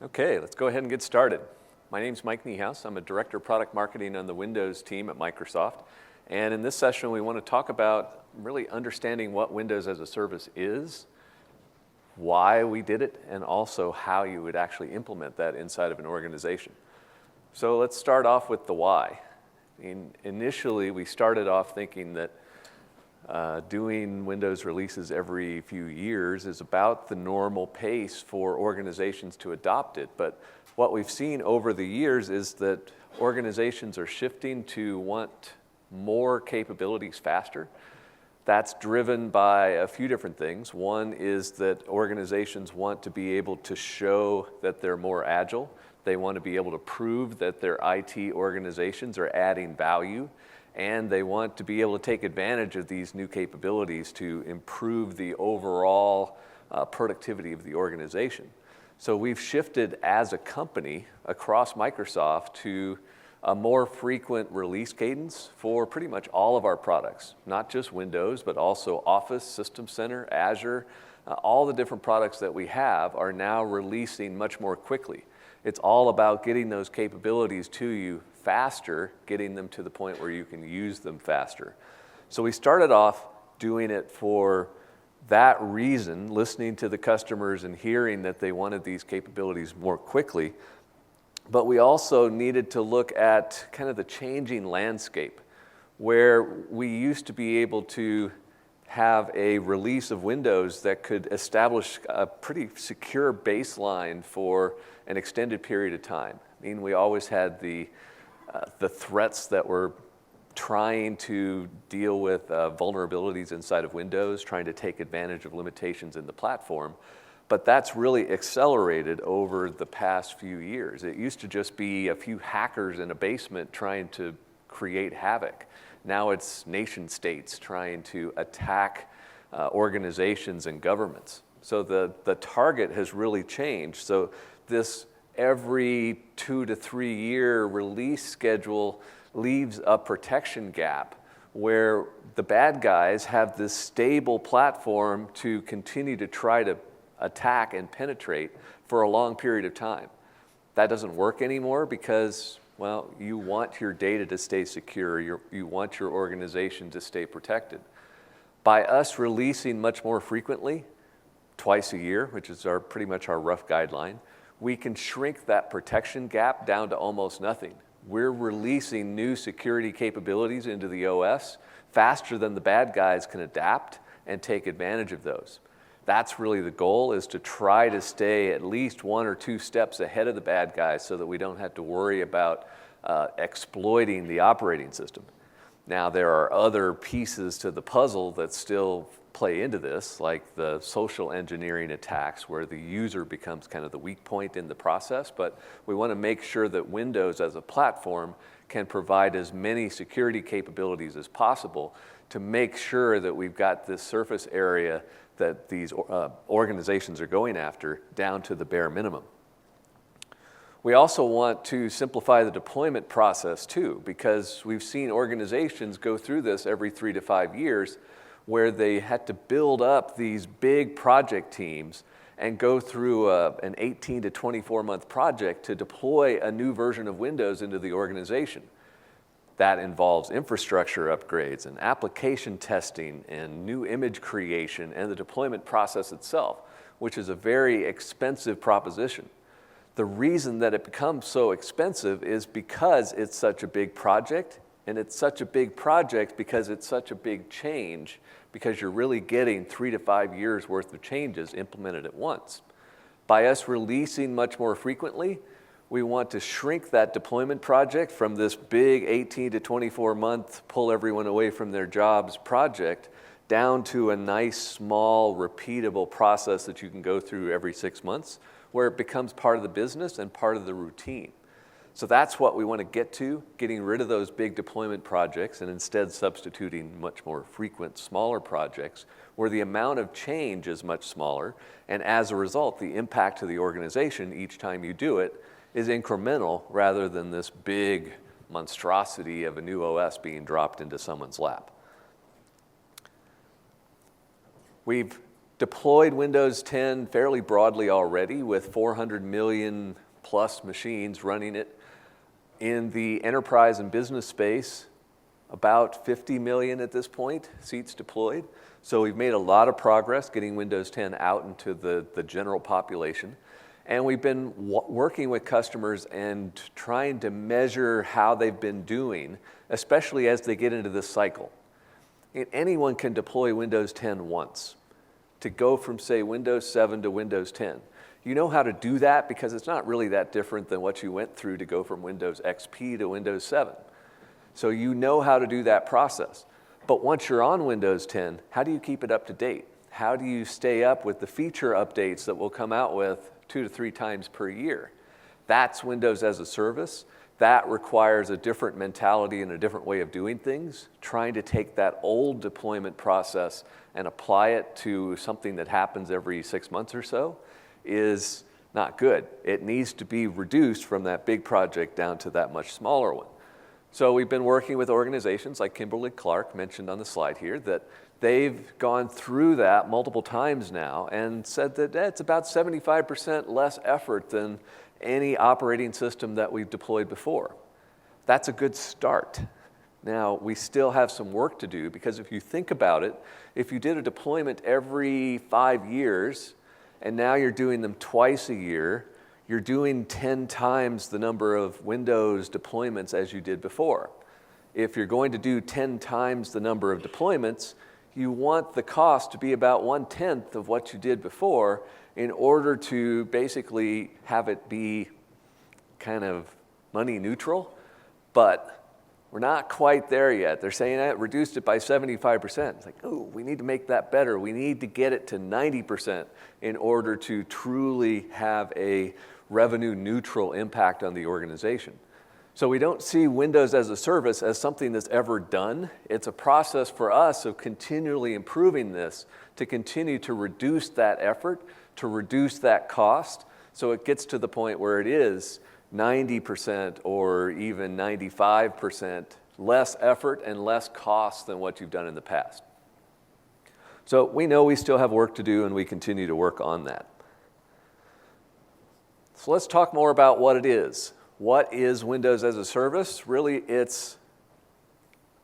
Okay, let's go ahead and get started. My name's Mike Niehaus. I'm a Director of Product Marketing on the Windows team at Microsoft. And in this session, we want to talk about really understanding what Windows as a Service is, why we did it, and also how you would actually implement that inside of an organization. So let's start off with the why. Initially, we started off thinking that doing Windows releases every few years is about the normal pace for organizations to adopt it. But what we've seen over the years is that organizations are shifting to want more capabilities faster. That's driven by a few different things. One is that organizations want to be able to show that they're more agile. They want to be able to prove that their IT organizations are adding value. And they want to be able to take advantage of these new capabilities to improve the overall productivity of the organization. So we've shifted as a company across Microsoft to a more frequent release cadence for pretty much all of our products, not just Windows, but also Office, System Center, Azure. All the different products that we have are now releasing much more quickly. It's all about getting those capabilities to you faster, getting them to the point where you can use them faster. So we started off doing it for that reason, listening to the customers and hearing that they wanted these capabilities more quickly. But we also needed to look at kind of the changing landscape, where we used to be able to have a release of Windows that could establish a pretty secure baseline for an extended period of time. I mean, we always had the threats that were trying to deal with vulnerabilities inside of Windows, trying to take advantage of limitations in the platform. But that's really accelerated over the past few years. It used to just be a few hackers in a basement trying to create havoc. Now it's nation states trying to attack organizations and governments. So the target has really changed. So this every 2 to 3 year release schedule leaves a protection gap where the bad guys have this stable platform to continue to try to attack and penetrate for a long period of time. That doesn't work anymore because, well, you want your data to stay secure. You want your organization to stay protected. By us releasing much more frequently, twice a year, which is pretty much our rough guideline, we can shrink that protection gap down to almost nothing. We're releasing new security capabilities into the OS faster than the bad guys can adapt and take advantage of those. That's really the goal, is to try to stay at least 1 or 2 steps ahead of the bad guys so that we don't have to worry about exploiting the operating system. Now, there are other pieces to the puzzle that still play into this, like the social engineering attacks where the user becomes kind of the weak point in the process, but we want to make sure that Windows as a platform can provide as many security capabilities as possible to make sure that we've got this surface area that these organizations are going after down to the bare minimum. We also want to simplify the deployment process too, because we've seen organizations go through this every 3 to 5 years where they had to build up these big project teams and go through an 18 to 24 month project to deploy a new version of Windows into the organization. That involves infrastructure upgrades and application testing and new image creation and the deployment process itself, which is a very expensive proposition. The reason that it becomes so expensive is because it's such a big project, and it's such a big project because it's such a big change, because you're really getting 3 to 5 years worth of changes implemented at once. By us releasing much more frequently, we want to shrink that deployment project from this big 18 to 24 month pull everyone away from their jobs project down to a nice, small, repeatable process that you can go through every 6 months, where it becomes part of the business and part of the routine. So that's what we want to get to, getting rid of those big deployment projects and instead substituting much more frequent, smaller projects where the amount of change is much smaller, and as a result, the impact to the organization each time you do it is incremental rather than this big monstrosity of a new OS being dropped into someone's lap. We've deployed Windows 10 fairly broadly already with 400 million plus machines running it. In the enterprise and business space, about 50 million at this point, seats deployed. So we've made a lot of progress getting Windows 10 out into the general population. And we've been working with customers and trying to measure how they've been doing, especially as they get into this cycle. Anyone can deploy Windows 10 once to go from, say, Windows 7 to Windows 10. You know how to do that because it's not really that different than what you went through to go from Windows XP to Windows 7. So you know how to do that process. But once you're on Windows 10, how do you keep it up to date? How do you stay up with the feature updates that we'll come out with 2 to 3 times per year? That's Windows as a service. That requires a different mentality and a different way of doing things. Trying to take that old deployment process and apply it to something that happens every 6 months or so is not good. It needs to be reduced from that big project down to that much smaller one. So we've been working with organizations like Kimberly-Clark, mentioned on the slide here, that they've gone through that multiple times now and said that it's about 75% less effort than any operating system that we've deployed before. That's a good start. Now, we still have some work to do because if you think about it, if you did a deployment every 5 years and now you're doing them twice a year, you're doing 10 times the number of Windows deployments as you did before. If you're going to do 10 times the number of deployments, you want the cost to be about 1/10 of what you did before in order to basically have it be kind of money neutral, but we're not quite there yet. They're saying that reduced it by 75%. It's like, oh, we need to make that better. We need to get it to 90% in order to truly have a revenue neutral impact on the organization. So we don't see Windows as a service as something that's ever done. It's a process for us of continually improving this to continue to reduce that effort, to reduce that cost, so it gets to the point where it is 90% or even 95% less effort and less cost than what you've done in the past. So we know we still have work to do and we continue to work on that. So let's talk more about what it is. What is Windows as a service? Really, it's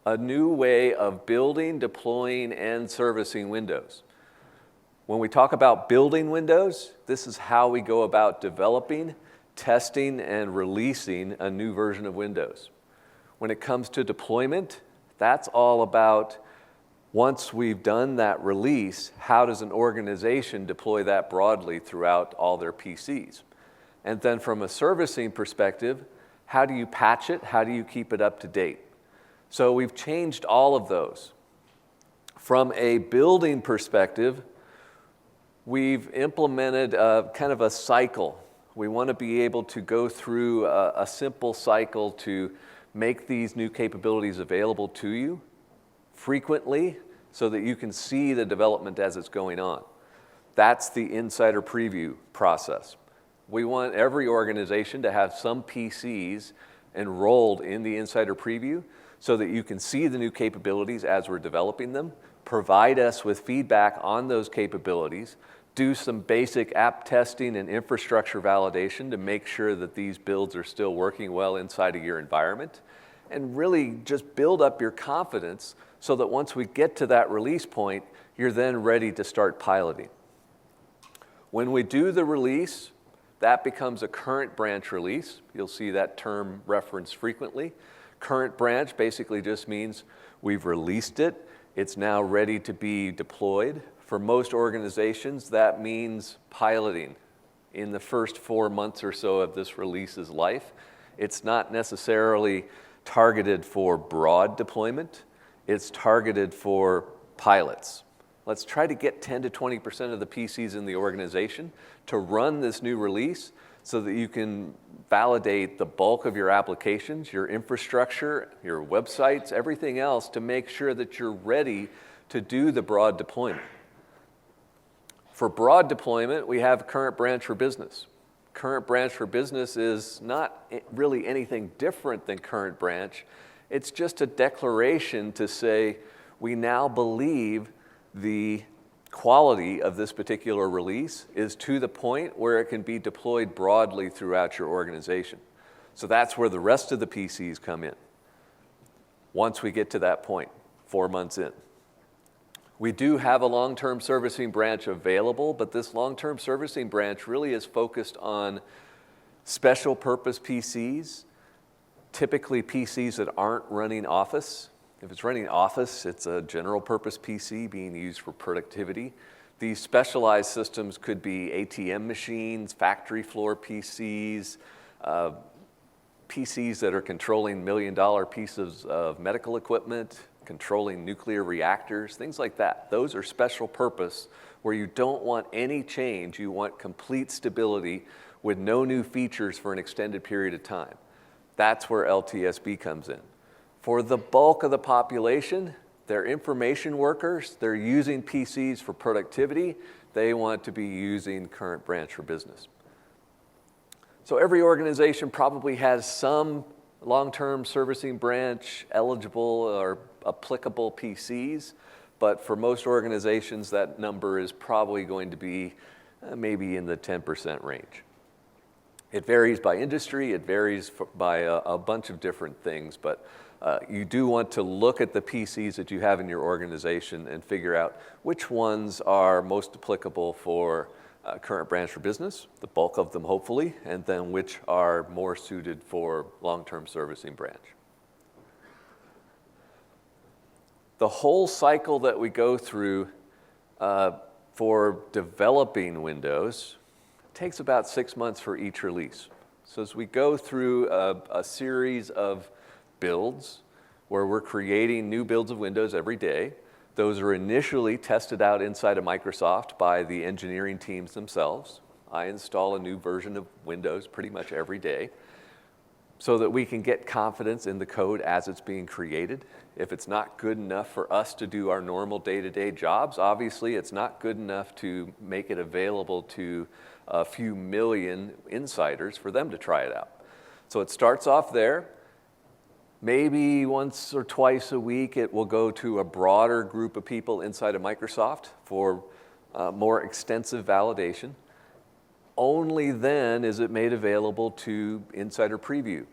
a new way of building, deploying, and servicing Windows. When we talk about building Windows, this is how we go about developing, testing, and releasing a new version of Windows. When it comes to deployment, that's all about once we've done that release, how does an organization deploy that broadly throughout all their PCs? And then from a servicing perspective, how do you patch it? How do you keep it up to date? So we've changed all of those. From a building perspective, we've implemented kind of a cycle. We want to be able to go through a simple cycle to make these new capabilities available to you frequently so that you can see the development as it's going on. That's the insider preview process. We want every organization to have some PCs enrolled in the insider preview so that you can see the new capabilities as we're developing them, provide us with feedback on those capabilities, do some basic app testing and infrastructure validation to make sure that these builds are still working well inside of your environment, and really just build up your confidence so that once we get to that release point, you're then ready to start piloting. When we do the release, that becomes a current branch release. You'll see that term referenced frequently. Current branch basically just means we've released it. It's now ready to be deployed. For most organizations, that means piloting in the first 4 months or so of this release's life. It's not necessarily targeted for broad deployment. It's targeted for pilots. Let's try to get 10 to 20% of the PCs in the organization to run this new release so that you can validate the bulk of your applications, your infrastructure, your websites, everything else to make sure that you're ready to do the broad deployment. For broad deployment, we have Current Branch for Business. Current Branch for Business is not really anything different than Current Branch. It's just a declaration to say we now believe the quality of this particular release is to the point where it can be deployed broadly throughout your organization. So that's where the rest of the PCs come in. Once we get to that point, 4 months in. We do have a long-term servicing branch available, but this long-term servicing branch really is focused on special purpose PCs, typically PCs that aren't running Office. If it's running Office, it's a general purpose PC being used for productivity. These specialized systems could be ATM machines, factory floor PCs, PCs that are controlling million-dollar pieces of medical equipment, controlling nuclear reactors, things like that. Those are special purpose where you don't want any change. You want complete stability with no new features for an extended period of time. That's where LTSB comes in. For the bulk of the population, they're information workers. They're using PCs for productivity. They want to be using current branch for business. So every organization probably has some long-term servicing branch eligible or applicable PCs, but for most organizations, that number is probably going to be maybe in the 10% range. It varies by industry, it varies by a bunch of different things, but you do want to look at the PCs that you have in your organization and figure out which ones are most applicable for current branch for business, the bulk of them hopefully, and then which are more suited for long-term servicing branch. The whole cycle that we go through for developing Windows takes about 6 months for each release. So as we go through a series of builds where we're creating new builds of Windows every day, those are initially tested out inside of Microsoft by the engineering teams themselves. I install a new version of Windows pretty much every day so that we can get confidence in the code as it's being created. If it's not good enough for us to do our normal day-to-day jobs, obviously it's not good enough to make it available to a few million insiders for them to try it out. So it starts off there. Maybe once or twice a week, it will go to a broader group of people inside of Microsoft for more extensive validation. Only then is it made available to Insider Preview.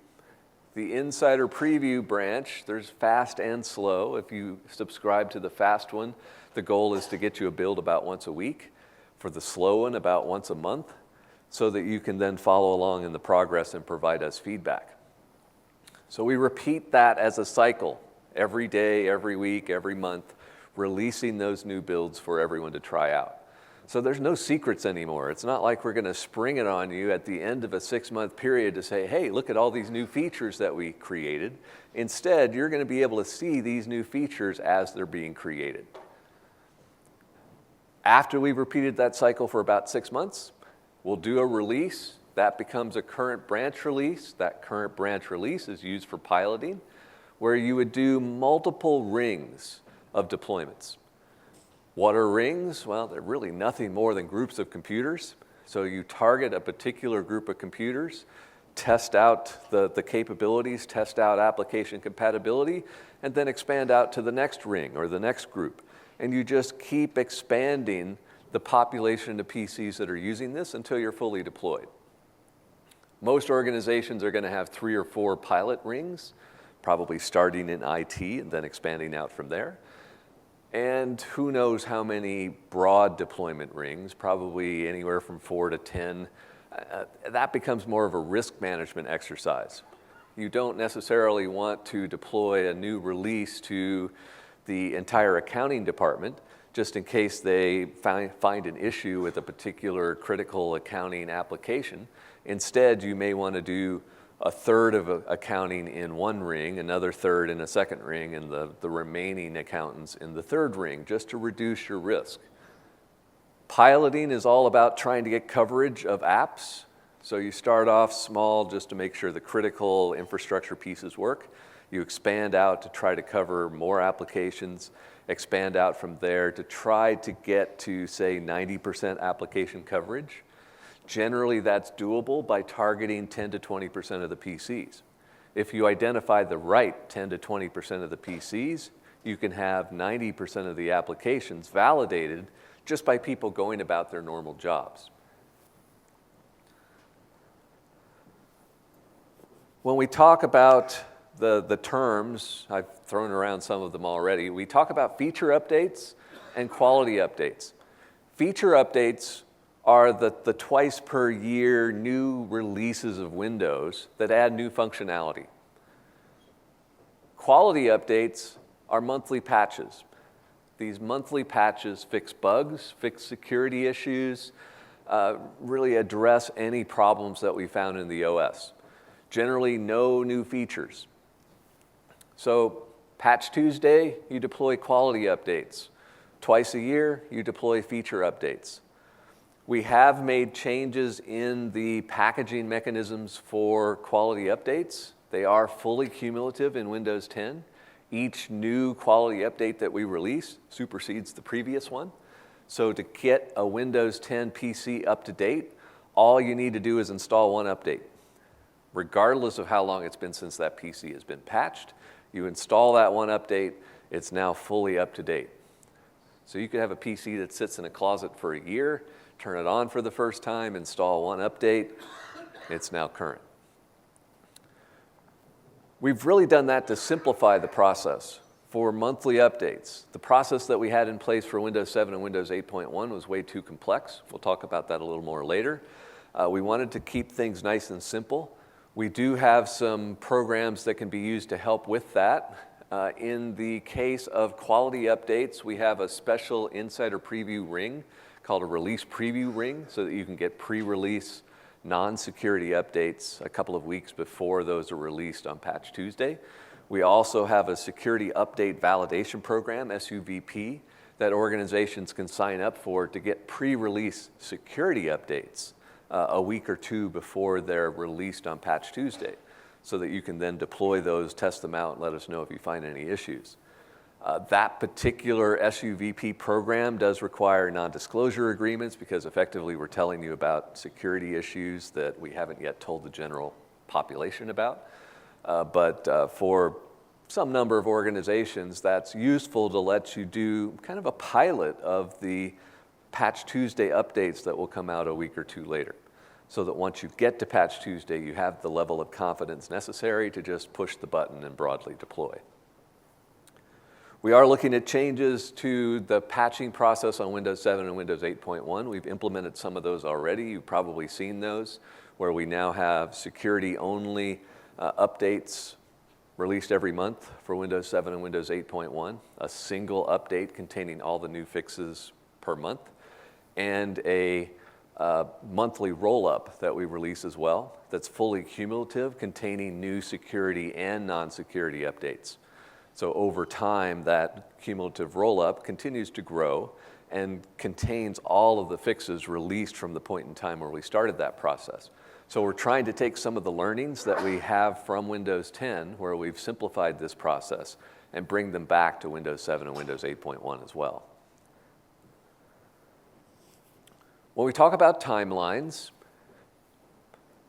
The Insider Preview branch, there's fast and slow. If you subscribe to the fast one, the goal is to get you a build about once a week. For the slow one, about once a month, so that you can then follow along in the progress and provide us feedback. So we repeat that as a cycle, every day, every week, every month, releasing those new builds for everyone to try out. So there's no secrets anymore. It's not like we're going to spring it on you at the end of a 6-month period to say, hey, look at all these new features that we created. Instead, you're going to be able to see these new features as they're being created. After we've repeated that cycle for about 6 months, we'll do a release. That becomes a current branch release. That current branch release is used for piloting, where you would do multiple rings of deployments. What are rings? Well, they're really nothing more than groups of computers. So you target a particular group of computers, test out the capabilities, test out application compatibility, and then expand out to the next ring or the next group. And you just keep expanding the population of PCs that are using this until you're fully deployed. Most organizations are going to have 3 or 4 pilot rings, probably starting in IT and then expanding out from there. And who knows how many broad deployment rings, probably anywhere from 4 to 10. That becomes more of a risk management exercise. You don't necessarily want to deploy a new release to the entire accounting department just in case they find an issue with a particular critical accounting application. Instead, you may want to do a third of accounting in one ring, another third in a second ring, and the remaining accountants in the third ring, just to reduce your risk. Piloting is all about trying to get coverage of apps. So you start off small just to make sure the critical infrastructure pieces work. You expand out to try to cover more applications, expand out from there to try to get to, say, 90% application coverage. Generally, that's doable by targeting 10 to 20% of the PCs. If you identify the right 10 to 20% of the PCs, you can have 90% of the applications validated just by people going about their normal jobs. When we talk about the terms, I've thrown around some of them already, we talk about feature updates and quality updates. Feature updates are the twice per year new releases of Windows that add new functionality. Quality updates are monthly patches. These monthly patches fix bugs, fix security issues, really address any problems that we found in the OS. Generally, no new features. So, Patch Tuesday, you deploy quality updates. Twice a year, you deploy feature updates. We have made changes in the packaging mechanisms for quality updates. They are fully cumulative in Windows 10. Each new quality update that we release supersedes the previous one. So to get a Windows 10 PC up to date, all you need to do is install one update. Regardless of how long it's been since that PC has been patched, you install that one update, it's now fully up to date. So you could have a PC that sits in a closet for a year, turn it on for the first time, install one update, it's now current. We've really done that to simplify the process for monthly updates. The process that we had in place for Windows 7 and Windows 8.1 was way too complex. We'll talk about that a little more later. We wanted to keep things nice and simple. We do have some programs that can be used to help with that. In the case of quality updates, we have a special insider preview ring called a release preview ring so that you can get pre-release non-security updates a couple of weeks before those are released on Patch Tuesday. We also have a security update validation program, SUVP, that organizations can sign up for to get pre-release security updates a week or two before they're released on Patch Tuesday, so that you can then deploy those, test them out, and let us know if you find any issues. That particular SUVP program does require non-disclosure agreements because effectively we're telling you about security issues that we haven't yet told the general population about. But for some number of organizations, that's useful to let you do kind of a pilot of the Patch Tuesday updates that will come out a week or two later, so that once you get to Patch Tuesday, you have the level of confidence necessary to just push the button and broadly deploy. We are looking at changes to the patching process on Windows 7 and Windows 8.1. We've implemented some of those already. You've probably seen those, where we now have security-only updates released every month for Windows 7 and Windows 8.1, a single update containing all the new fixes per month, and a monthly roll-up that we release as well that's fully cumulative, containing new security and non-security updates. So over time, that cumulative roll-up continues to grow and contains all of the fixes released from the point in time where we started that process. So we're trying to take some of the learnings that we have from Windows 10, where we've simplified this process, and bring them back to Windows 7 and Windows 8.1 as well. When we talk about timelines,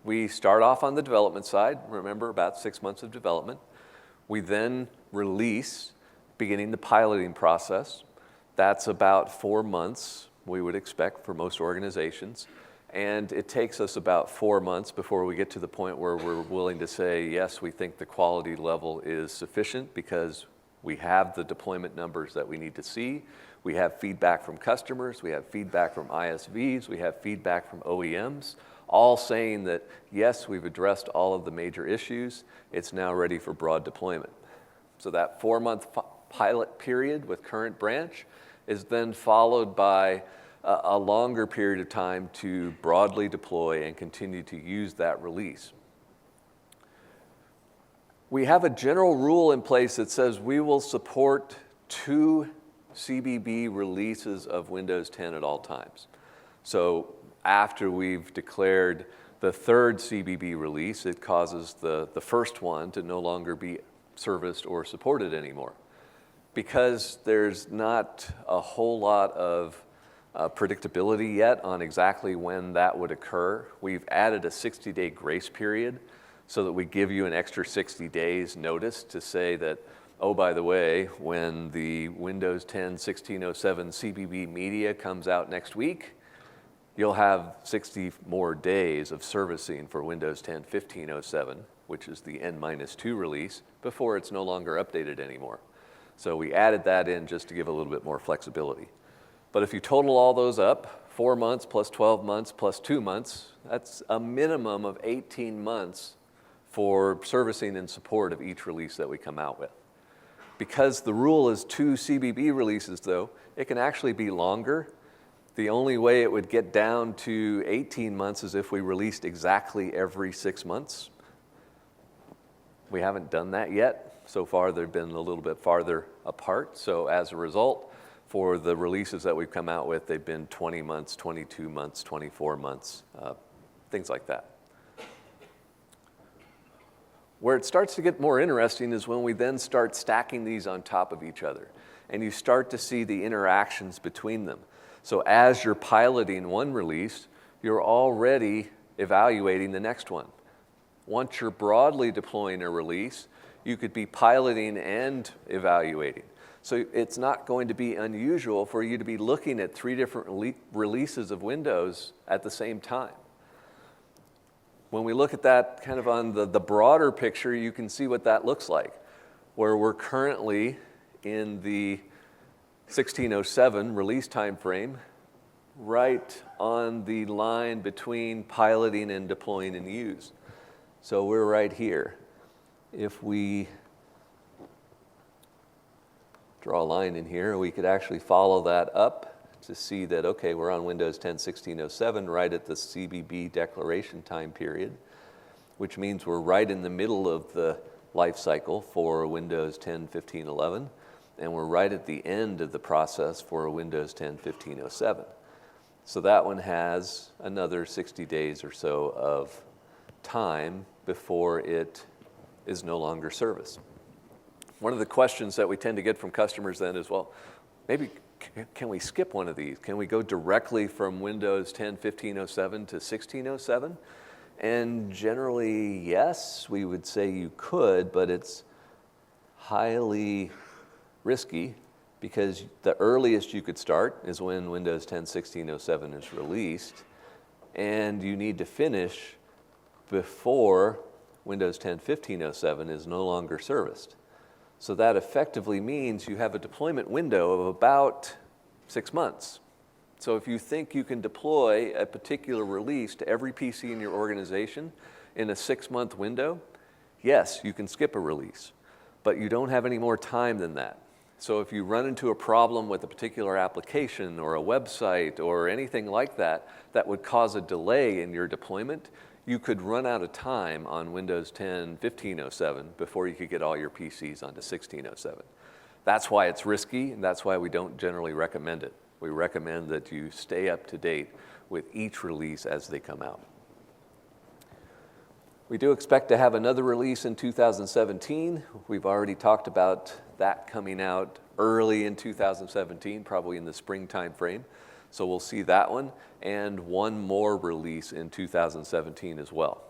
we start off on the development side. Remember, about 6 months of development. We then release, beginning the piloting process. That's about 4 months, we would expect for most organizations. And it takes us about 4 months before we get to the point where we're willing to say, yes, we think the quality level is sufficient because we have the deployment numbers that we need to see. We have feedback from customers, we have feedback from ISVs, we have feedback from OEMs, all saying that, yes, we've addressed all of the major issues. It's now ready for broad deployment. So that 4-month pilot period with current branch is then followed by a longer period of time to broadly deploy and continue to use that release. We have a general rule in place that says we will support 2 CBB releases of Windows 10 at all times. So after we've declared the 3rd CBB release, it causes the first one to no longer be serviced or supported anymore. Because there's not a whole lot of predictability yet on exactly when that would occur, we've added a 60-day grace period so that we give you an extra 60 days notice to say that Oh, by the way, when the Windows 10 1607 CBB media comes out next week, you'll have 60 more days of servicing for Windows 10 1507, which is the N-2 release, before it's no longer updated anymore. So we added that in just to give a little bit more flexibility. But if you total all those up, 4 months plus 12 months plus 2 months, that's a minimum of 18 months for servicing and support of each release that we come out with. Because the rule is 2 CBB releases, though, it can actually be longer. The only way it would get down to 18 months is if we released exactly every 6 months. We haven't done that yet. So far, they've been a little bit farther apart. So as a result, for the releases that we've come out with, they've been 20 months, 22 months, 24 months, things like that. Where it starts to get more interesting is when we then start stacking these on top of each other, and you start to see the interactions between them. So as you're piloting one release, you're already evaluating the next one. Once you're broadly deploying a release, you could be piloting and evaluating. So it's not going to be unusual for you to be looking at 3 different releases of Windows at the same time. When we look at that kind of on the broader picture, you can see what that looks like, where we're currently in the 1607 release time frame, right on the line between piloting and deploying and use. So we're right here. If we draw a line in here, we could actually follow that up to see that, okay, we're on Windows 10 1607 right at the CBB declaration time period, which means we're right in the middle of the life cycle for Windows 10 1511, and we're right at the end of the process for Windows 10 1507. So that one has another 60 days or so of time before it is no longer serviced. One of the questions that we tend to get from customers then is, well, maybe can we skip one of these? Can we go directly from Windows 10 1507 to 1607? And generally, yes, we would say you could, but it's highly risky because the earliest you could start is when Windows 10 1607 is released, and you need to finish before Windows 10 1507 is no longer serviced. So that effectively means you have a deployment window of about 6 months. So if you think you can deploy a particular release to every PC in your organization in a 6-month window, yes, you can skip a release, but you don't have any more time than that. So if you run into a problem with a particular application or a website or anything like that that would cause a delay in your deployment, you could run out of time on Windows 10 1507 before you could get all your PCs onto 1607. That's why it's risky, and that's why we don't generally recommend it. We recommend that you stay up to date with each release as they come out. We do expect to have another release in 2017. We've already talked about that coming out early in 2017, probably in the spring time frame. So we'll see that one, and one more release in 2017 as well.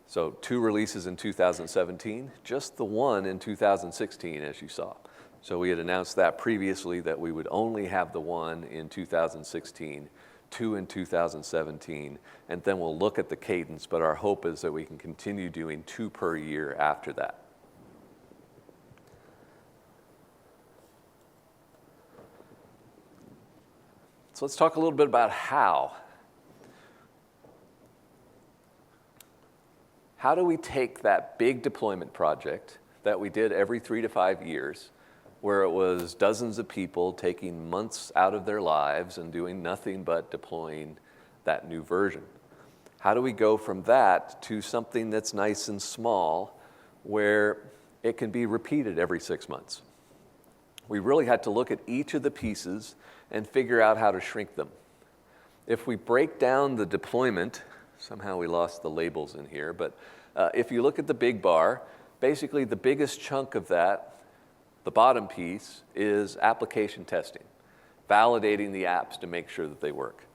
So 2 releases in 2017, just the one in 2016, as you saw. So we had announced that previously, that we would only have the one in 2016, 2 in 2017, and then we'll look at the cadence, but our hope is that we can continue doing 2 per year after that. So let's talk a little bit about how. How do we take that big deployment project that we did every 3 to 5 years, where it was dozens of people taking months out of their lives and doing nothing but deploying that new version? How do we go from that to something that's nice and small, where it can be repeated every 6 months? We really had to look at each of the pieces and figure out how to shrink them. If we break down the deployment, somehow we lost the labels in here, but if you look at the big bar, basically the biggest chunk of that, the bottom piece, is application testing, validating the apps to make sure that they work.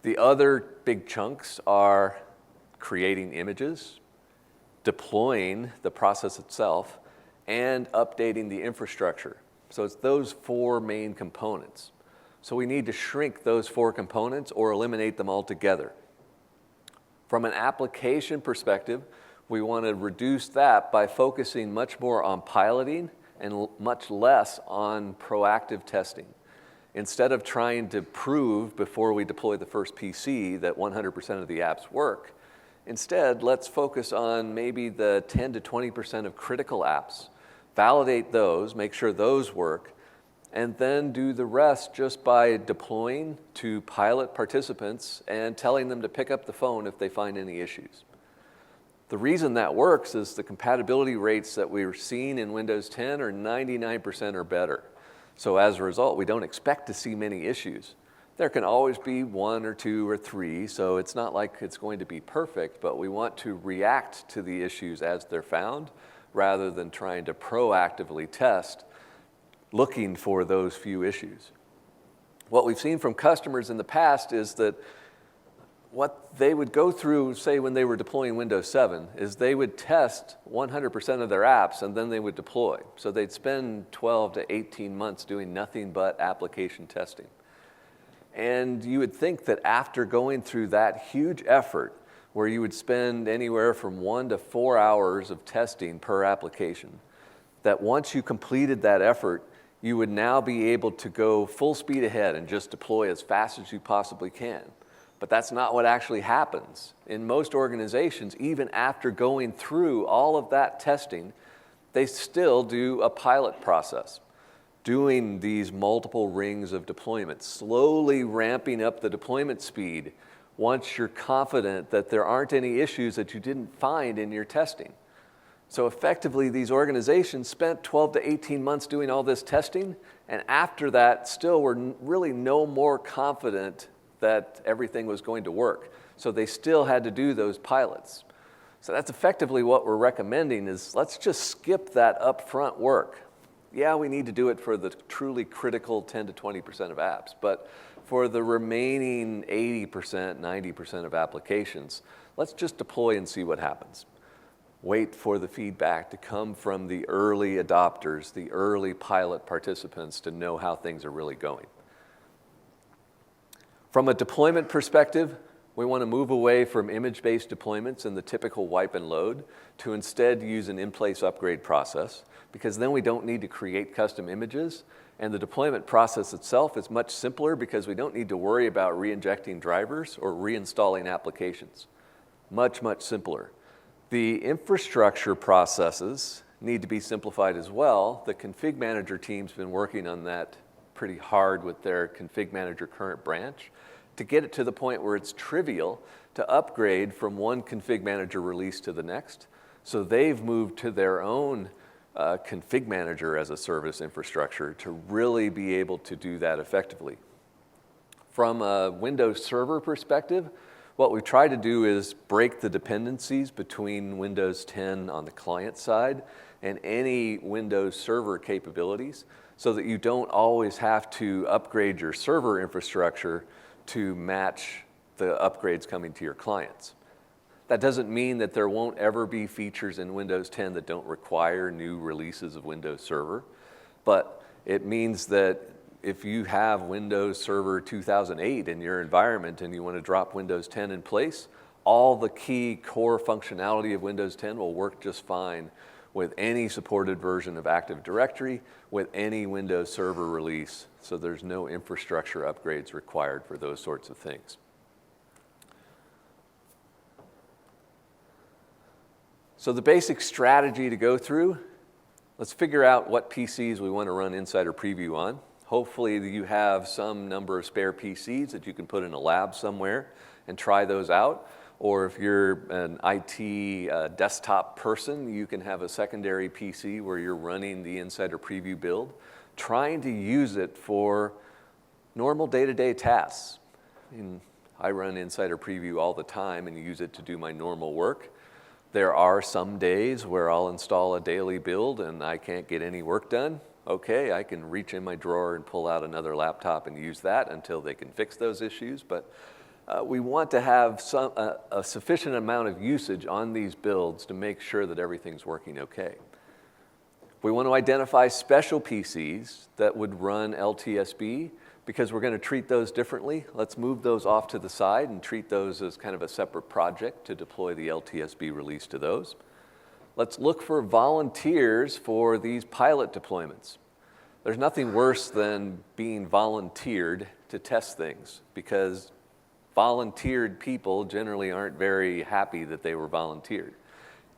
The other big chunks are creating images, deploying the process itself, and updating the infrastructure. So it's those four main components. So we need to shrink those four components or eliminate them altogether. From an application perspective, we want to reduce that by focusing much more on piloting and much less on proactive testing. Instead of trying to prove before we deploy the first PC that 100% of the apps work, instead, let's focus on maybe the 10 to 20% of critical apps, validate those, make sure those work, and then do the rest just by deploying to pilot participants and telling them to pick up the phone if they find any issues. The reason that works is the compatibility rates that we're seeing in Windows 10 are 99% or better. So as a result, we don't expect to see many issues. There can always be one or two or three, so it's not like it's going to be perfect, but we want to react to the issues as they're found rather than trying to proactively test looking for those few issues. What we've seen from customers in the past is that what they would go through, say when they were deploying Windows 7, is they would test 100% of their apps and then they would deploy. So they'd spend 12 to 18 months doing nothing but application testing. And you would think that after going through that huge effort, where you would spend anywhere from 1 to 4 hours of testing per application, that once you completed that effort, you would now be able to go full speed ahead and just deploy as fast as you possibly can. But that's not what actually happens. In most organizations, even after going through all of that testing, they still do a pilot process, doing these multiple rings of deployment, slowly ramping up the deployment speed once you're confident that there aren't any issues that you didn't find in your testing. So effectively, these organizations spent 12 to 18 months doing all this testing, and after that, still were really no more confident that everything was going to work. So they still had to do those pilots. So that's effectively what we're recommending is let's just skip that upfront work. Yeah, we need to do it for the truly critical 10 to 20% of apps, but for the remaining 80%, 90% of applications, let's just deploy and see what happens. Wait for the feedback to come from the early adopters, the early pilot participants to know how things are really going. From a deployment perspective, we want to move away from image-based deployments and the typical wipe and load to instead use an in-place upgrade process, because then we don't need to create custom images, and the deployment process itself is much simpler because we don't need to worry about re-injecting drivers or reinstalling applications. Much, much simpler. The infrastructure processes need to be simplified as well. The config manager team's been working on that pretty hard with their config manager current branch to get it to the point where it's trivial to upgrade from one config manager release to the next. So they've moved to their own config manager as a service infrastructure to really be able to do that effectively. From a Windows Server perspective, what we try to do is break the dependencies between Windows 10 on the client side and any Windows Server capabilities so that you don't always have to upgrade your server infrastructure to match the upgrades coming to your clients. That doesn't mean that there won't ever be features in Windows 10 that don't require new releases of Windows Server, but it means that if you have Windows Server 2008 in your environment and you want to drop Windows 10 in place, all the key core functionality of Windows 10 will work just fine with any supported version of Active Directory, with any Windows Server release, so there's no infrastructure upgrades required for those sorts of things. So the basic strategy to go through, let's figure out what PCs we want to run Insider Preview on. Hopefully you have some number of spare PCs that you can put in a lab somewhere and try those out. Or if you're an IT desktop person, you can have a secondary PC where you're running the Insider Preview build, trying to use it for normal day-to-day tasks. I run Insider Preview all the time and use it to do my normal work. There are some days where I'll install a daily build and I can't get any work done. Okay, I can reach in my drawer and pull out another laptop and use that until they can fix those issues. But we want to have a sufficient amount of usage on these builds to make sure that everything's working okay. We want to identify special PCs that would run LTSB because we're going to treat those differently. Let's move those off to the side and treat those as kind of a separate project to deploy the LTSB release to those. Let's look for volunteers for these pilot deployments. There's nothing worse than being volunteered to test things because volunteered people generally aren't very happy that they were volunteered.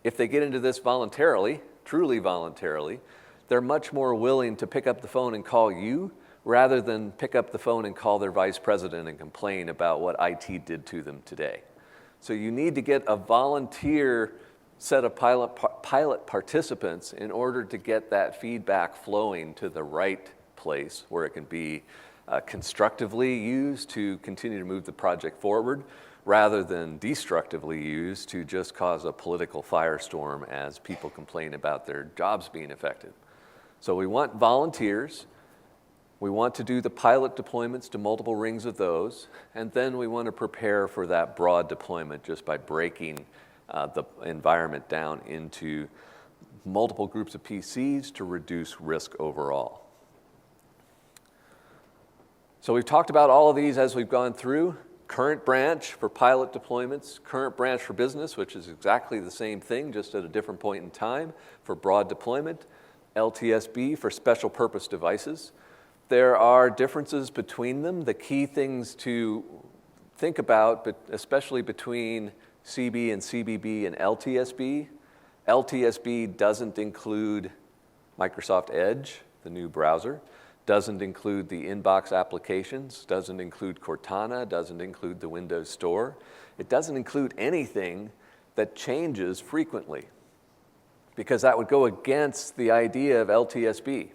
If they get into this voluntarily, truly voluntarily, they're much more willing to pick up the phone and call you rather than pick up the phone and call their vice president and complain about what IT did to them today. So you need to get a volunteer set of pilot participants in order to get that feedback flowing to the right place where it can be constructively used to continue to move the project forward rather than destructively used to just cause a political firestorm as people complain about their jobs being affected. So we want volunteers. We want to do the pilot deployments to multiple rings of those, and then we want to prepare for that broad deployment just by breaking the environment down into multiple groups of PCs to reduce risk overall. So we've talked about all of these as we've gone through. Current branch for pilot deployments, current branch for business, which is exactly the same thing, just at a different point in time for broad deployment, LTSB for special purpose devices. There are differences between them. The key things to think about, but especially between CB and CBB and LTSB. LTSB doesn't include Microsoft Edge, the new browser, doesn't include the inbox applications, doesn't include Cortana, doesn't include the Windows Store. It doesn't include anything that changes frequently because that would go against the idea of LTSB.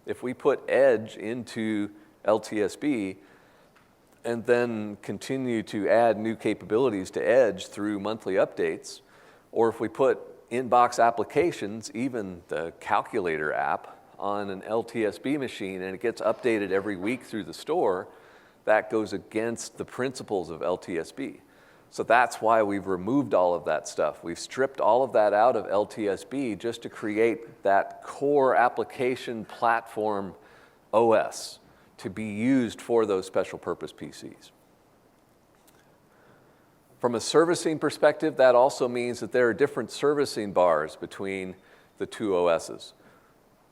If we put Edge into LTSB and then continue to add new capabilities to Edge through monthly updates, or if we put inbox applications, even the calculator app, on an LTSB machine and it gets updated every week through the store, that goes against the principles of LTSB. So that's why we've removed all of that stuff. We've stripped all of that out of LTSB just to create that core application platform OS to be used for those special purpose PCs. From a servicing perspective, that also means that there are different servicing bars between the two OSs.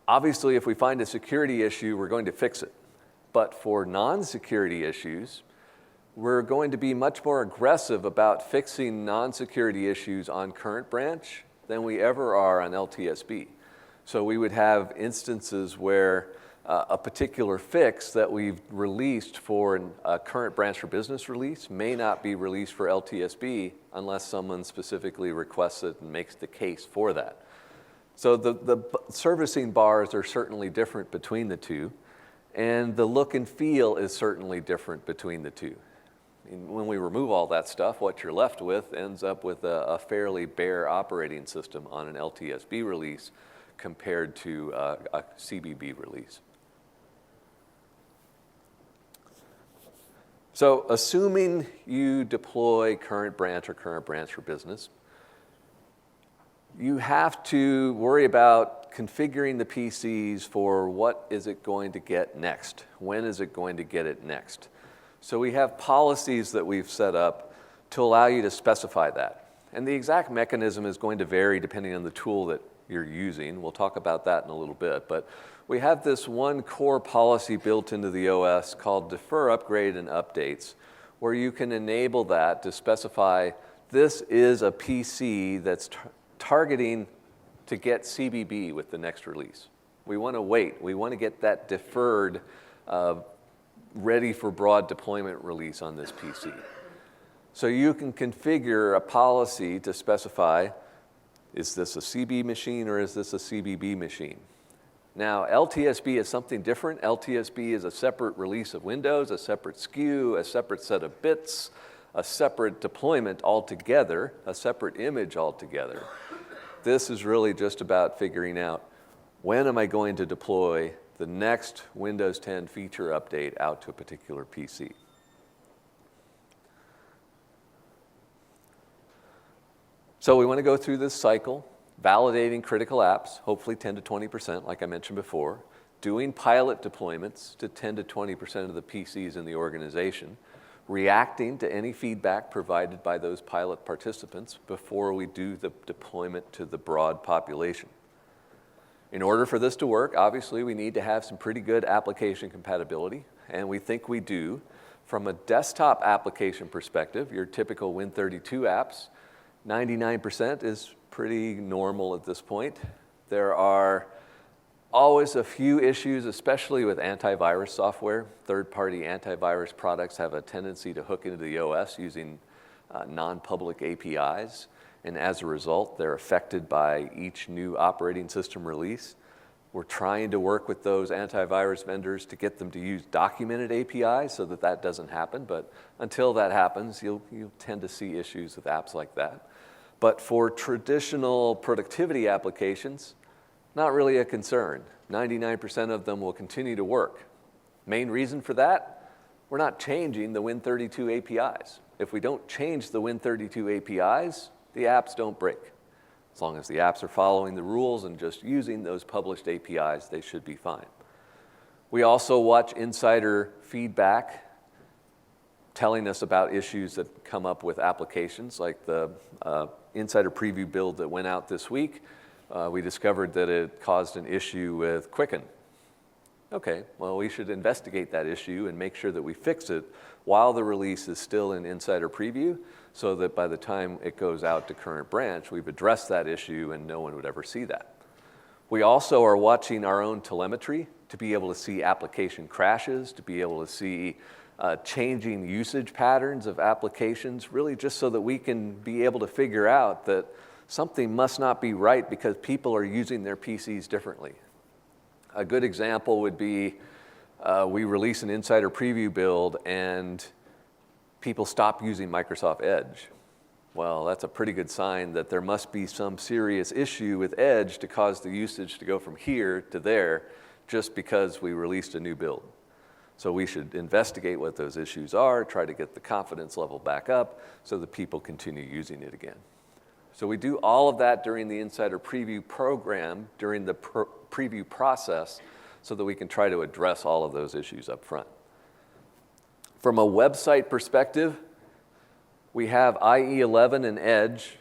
Obviously, if we find a security issue, we're going to fix it. But for non-security issues, we're going to be much more aggressive about fixing non-security issues on current branch than we ever are on LTSB. So we would have instances where a particular fix that we've released for a current branch for business release may not be released for LTSB unless someone specifically requests it and makes the case for that. So the servicing bars are certainly different between the two, and the look and feel is certainly different between the two. And when we remove all that stuff, what you're left with ends up with a fairly bare operating system on an LTSB release compared to a CBB release. So assuming you deploy current branch or current branch for business, you have to worry about configuring the PCs for what is it going to get next? When is it going to get it next? So we have policies that we've set up to allow you to specify that. And the exact mechanism is going to vary depending on the tool that you're using. We'll talk about that in a little bit. But we have this one core policy built into the OS called Defer, Upgrade, and Updates, where you can enable that to specify this is a PC that's targeting to get CBB with the next release. We want to wait. We want to get that deferred, ready for broad deployment release on this PC. So you can configure a policy to specify, is this a CB machine or is this a CBB machine? Now, LTSB is something different. LTSB is a separate release of Windows, a separate SKU, a separate set of bits, a separate deployment altogether, a separate image altogether. This is really just about figuring out when am I going to deploy the next Windows 10 feature update out to a particular PC. So we want to go through this cycle. validating critical apps, hopefully 10 to 20%, like I mentioned before, doing pilot deployments to 10 to 20% of the PCs in the organization, reacting to any feedback provided by those pilot participants before we do the deployment to the broad population. In order for this to work, obviously, we need to have some pretty good application compatibility, and we think we do. From a desktop application perspective, your typical Win32 apps, 99% is pretty normal at this point. There are always a few issues, especially with antivirus software. Third-party antivirus products have a tendency to hook into the OS using non-public APIs, and as a result, they're affected by each new operating system release. We're trying to work with those antivirus vendors to get them to use documented APIs so that that doesn't happen, but until that happens, you'll tend to see issues with apps like that. But for traditional productivity applications, not really a concern. 99% of them will continue to work. Main reason for that? We're not changing the Win32 APIs. If we don't change the Win32 APIs, the apps don't break. As long as the apps are following the rules and just using those published APIs, they should be fine. We also watch insider feedback telling us about issues that come up with applications, like the insider preview build that went out this week. We discovered that it caused an issue with Quicken. Okay, well, we should investigate that issue and make sure that we fix it while the release is still in insider preview, so that by the time it goes out to current branch, we've addressed that issue and no one would ever see that. We also are watching our own telemetry to be able to see application crashes, to be able to see changing usage patterns of applications, really just so that we can be able to figure out that something must not be right because people are using their PCs differently. A good example would be we release an insider preview build and people stop using Microsoft Edge. Well, that's a pretty good sign that there must be some serious issue with Edge to cause the usage to go from here to there just because we released a new build. So we should investigate what those issues are, try to get the confidence level back up so that people continue using it again. So we do all of that during the insider preview program, during the preview process, so that we can try to address all of those issues up front. From a website perspective, we have IE11 and Edge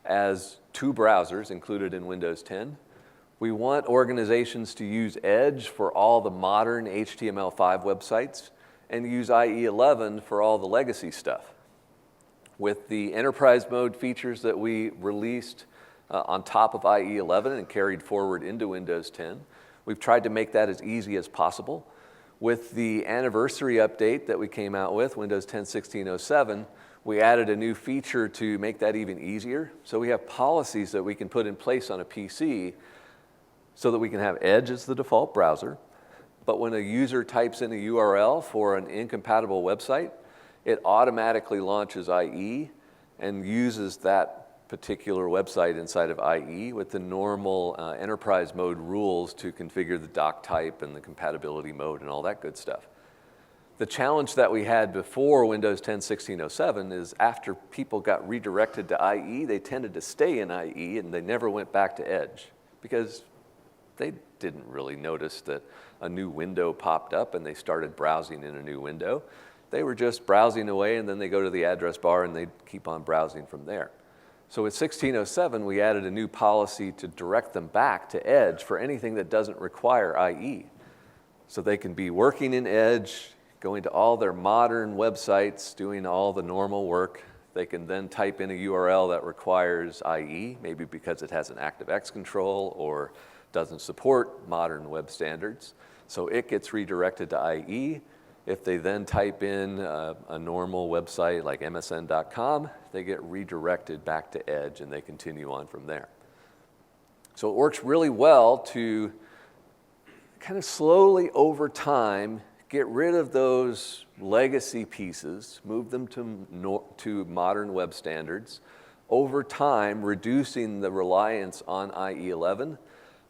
as two browsers included in Windows 10. We want organizations to use Edge for all the modern HTML5 websites and use IE11 for all the legacy stuff. With the enterprise mode features that we released on top of IE11 and carried forward into Windows 10, we've tried to make that as easy as possible. With the anniversary update that we came out with, Windows 10 16.07, we added a new feature to make that even easier. So we have policies that we can put in place on a PC so that we can have Edge as the default browser. But when a user types in a URL for an incompatible website, it automatically launches IE and uses that particular website inside of IE with the normal enterprise mode rules to configure the doc type and the compatibility mode and all that good stuff. The challenge that we had before Windows 10 16.07 is after people got redirected to IE, they tended to stay in IE and they never went back to Edge because they didn't really notice that a new window popped up and they started browsing in a new window. They were just browsing away and then they go to the address bar and they keep on browsing from there. So with 16.07, we added a new policy to direct them back to Edge for anything that doesn't require IE. So they can be working in Edge, going to all their modern websites, doing all the normal work. They can then type in a URL that requires IE, maybe because it has an ActiveX control or doesn't support modern web standards. So it gets redirected to IE. If they then type in a normal website like msn.com, they get redirected back to Edge and they continue on from there. So it works really well to kind of slowly over time get rid of those legacy pieces, move them to modern web standards, over time reducing the reliance on IE11,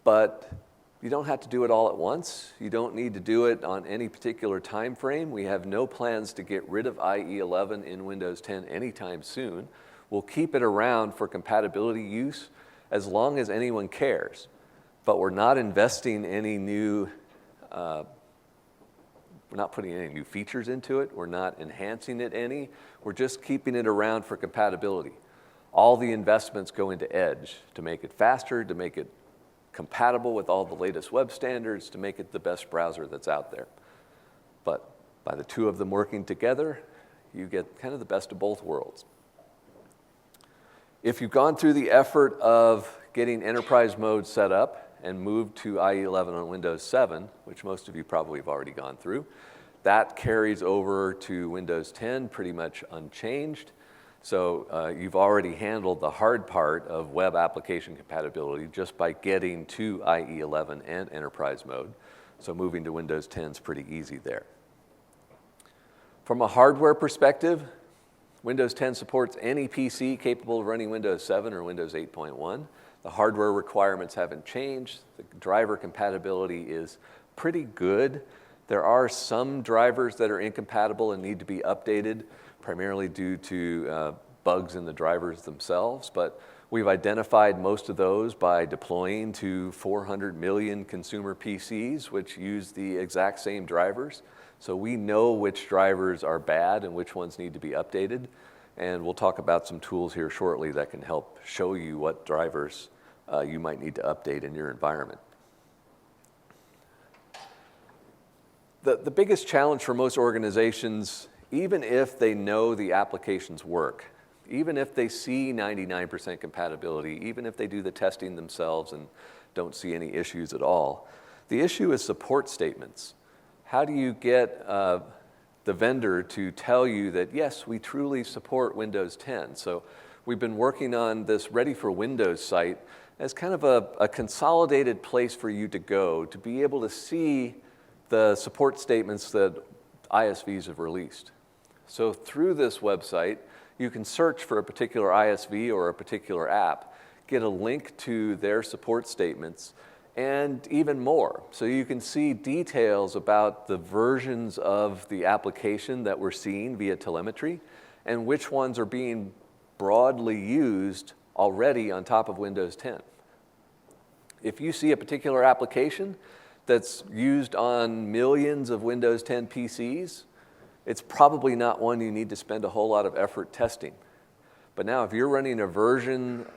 but you don't have to do it all at once. You don't need to do it on any particular time frame. We have no plans to get rid of IE11 in Windows 10 anytime soon. We'll keep it around for compatibility use, as long as anyone cares. But we're not investing any new, we're not putting any new features into it. We're not enhancing it any. We're just keeping it around for compatibility. All the investments go into Edge to make it faster, to make it compatible with all the latest web standards, to make it the best browser that's out there. But by the two of them working together, you get kind of the best of both worlds. If you've gone through the effort of getting enterprise mode set up and moved to IE 11 on Windows 7, which most of you probably have already gone through, that carries over to Windows 10 pretty much unchanged. So you've already handled the hard part of web application compatibility just by getting to IE 11 and enterprise mode. So moving to Windows 10 is pretty easy there. From a hardware perspective, Windows 10 supports any PC capable of running Windows 7 or Windows 8.1. The hardware requirements haven't changed. The driver compatibility is pretty good. There are some drivers that are incompatible and need to be updated, primarily due to bugs in the drivers themselves, but we've identified most of those by deploying to 400 million consumer PCs, which use the exact same drivers. So we know which drivers are bad and which ones need to be updated, and we'll talk about some tools here shortly that can help show you what drivers you might need to update in your environment. The biggest challenge for most organizations, even if they know the applications work, even if they see 99% compatibility, even if they do the testing themselves and don't see any issues at all, the issue is support statements. How do you get the vendor to tell you that, yes, we truly support Windows 10? So we've been working on this Ready for Windows site as kind of a consolidated place for you to go to be able to see the support statements that ISVs have released. So through this website, you can search for a particular ISV or a particular app, get a link to their support statements, and even more. So you can see details about the versions of the application that we're seeing via telemetry and which ones are being broadly used already on top of Windows 10. If you see a particular application that's used on millions of Windows 10 PCs, it's probably not one you need to spend a whole lot of effort testing. But now if you're running a version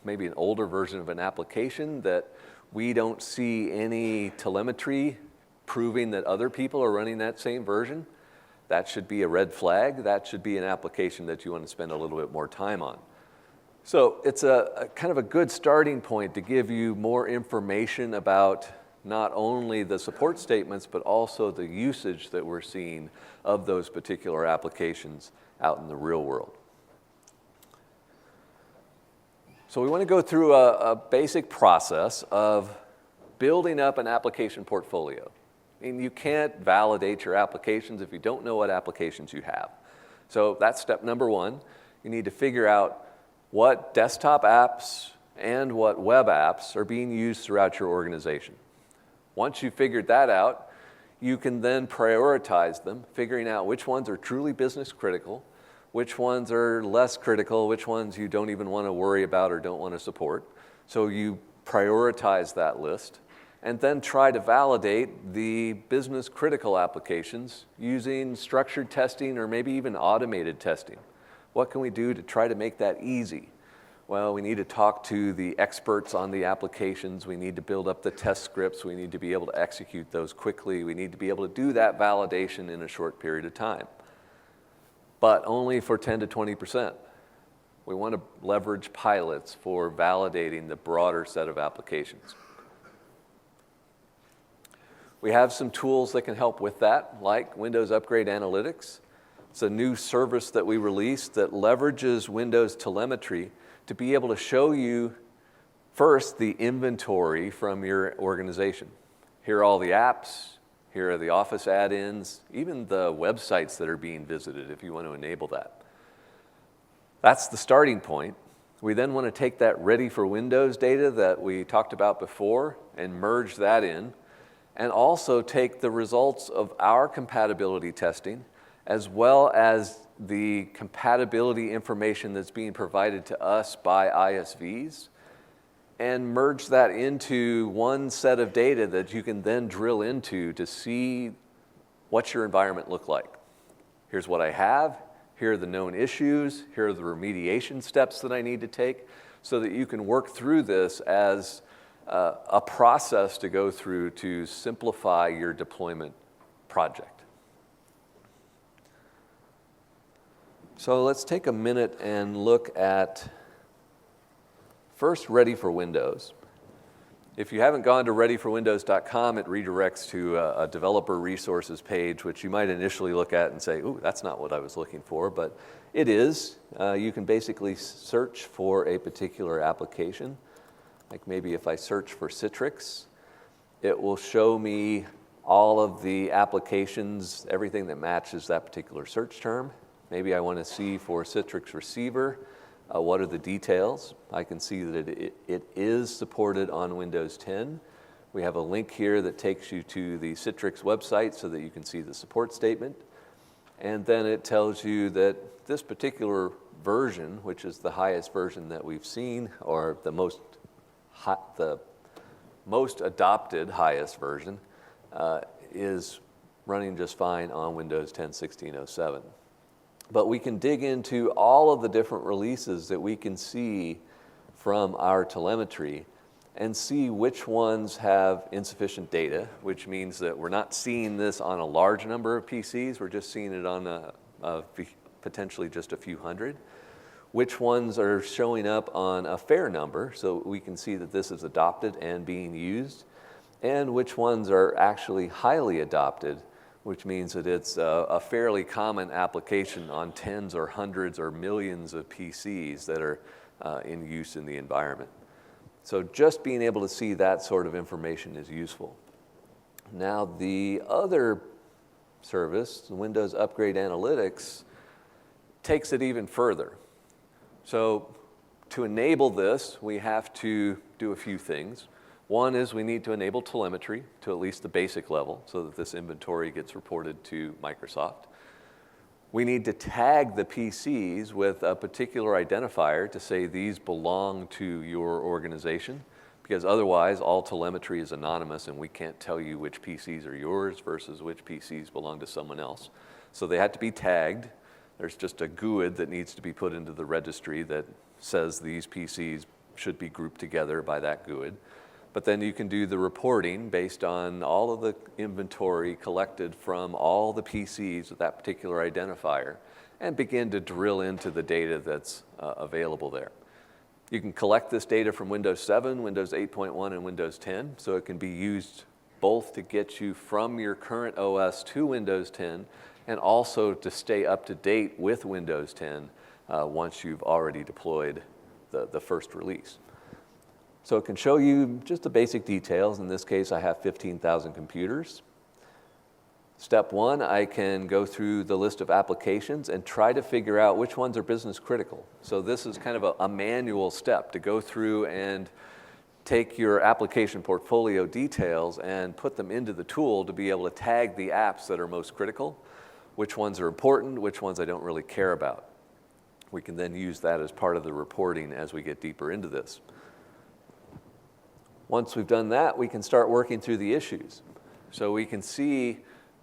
maybe an older version of an application that we don't see any telemetry proving that other people are running that same version, that should be a red flag. That should be an application that you want to spend a little bit more time on. So it's a kind of a good starting point to give you more information about not only the support statements, but also the usage that we're seeing of those particular applications out in the real world. So we want to go through a basic process of building up an application portfolio. I mean, you can't validate your applications if you don't know what applications you have. So that's step number one. You need to figure out what desktop apps and what web apps are being used throughout your organization. Once you've figured that out, you can then prioritize them, figuring out which ones are truly business critical, which ones are less critical, which ones you don't even want to worry about or don't want to support. So you prioritize that list and then try to validate the business critical applications using structured testing or maybe even automated testing. What can we do to try to make that easy? Well, we need to talk to the experts on the applications. We need to build up the test scripts. We need to be able to execute those quickly. We need to be able to do that validation in a short period of time, but only for 10 to 20%. We want to leverage pilots for validating the broader set of applications. We have some tools that can help with that, like Windows Upgrade Analytics. It's a new service that we released that leverages Windows telemetry to be able to show you first the inventory from your organization. Here are all the apps, here are the Office add-ins, even the websites that are being visited if you want to enable that. That's the starting point. We then want to take that Ready for Windows data that we talked about before and merge that in, and also take the results of our compatibility testing as well as the compatibility information that's being provided to us by ISVs, and merge that into one set of data that you can then drill into to see what's your environment look like. Here's what I have, here are the known issues, here are the remediation steps that I need to take, so that you can work through this as a process to go through to simplify your deployment project. So let's take a minute and look at first Ready for Windows. If you haven't gone to readyforwindows.com, it redirects to a developer resources page, which you might initially look at and say, ooh, that's not what I was looking for, but it is. You can basically search for a particular application. Like maybe if I search for Citrix, it will show me all of the applications, everything that matches that particular search term. Maybe I want to see for Citrix Receiver, what are the details? I can see that it is supported on Windows 10. We have a link here that takes you to the Citrix website so that you can see the support statement. And then it tells you that this particular version, which is the highest version that we've seen, or the most adopted highest version, is running just fine on Windows 10 16.07. But we can dig into all of the different releases that we can see from our telemetry and see which ones have insufficient data, which means that we're not seeing this on a large number of PCs, we're just seeing it on potentially just a few hundred. Which ones are showing up on a fair number, so we can see that this is adopted and being used, and which ones are actually highly adopted, which means that it's a fairly common application on tens or hundreds or millions of PCs that are in use in the environment. So just being able to see that sort of information is useful. Now the other service, Windows Upgrade Analytics, takes it even further. So to enable this, we have to do a few things. One is we need to enable telemetry to at least the basic level so that this inventory gets reported to Microsoft. We need to tag the PCs with a particular identifier to say these belong to your organization, because otherwise all telemetry is anonymous and we can't tell you which PCs are yours versus which PCs belong to someone else. So they have to be tagged. There's just a GUID that needs to be put into the registry that says these PCs should be grouped together by that GUID. But then you can do the reporting based on all of the inventory collected from all the PCs with that particular identifier and begin to drill into the data that's available there. You can collect this data from Windows 7, Windows 8.1, and Windows 10, so it can be used both to get you from your current OS to Windows 10 and also to stay up to date with Windows 10 once you've already deployed the first release. So it can show you just the basic details. In this case, I have 15,000 computers. Step one, I can go through the list of applications and try to figure out which ones are business critical. So this is kind of a manual step to go through and take your application portfolio details and put them into the tool to be able to tag the apps that are most critical, which ones are important, which ones I don't really care about. We can then use that as part of the reporting as we get deeper into this. Once we've done that, we can start working through the issues. So we can see,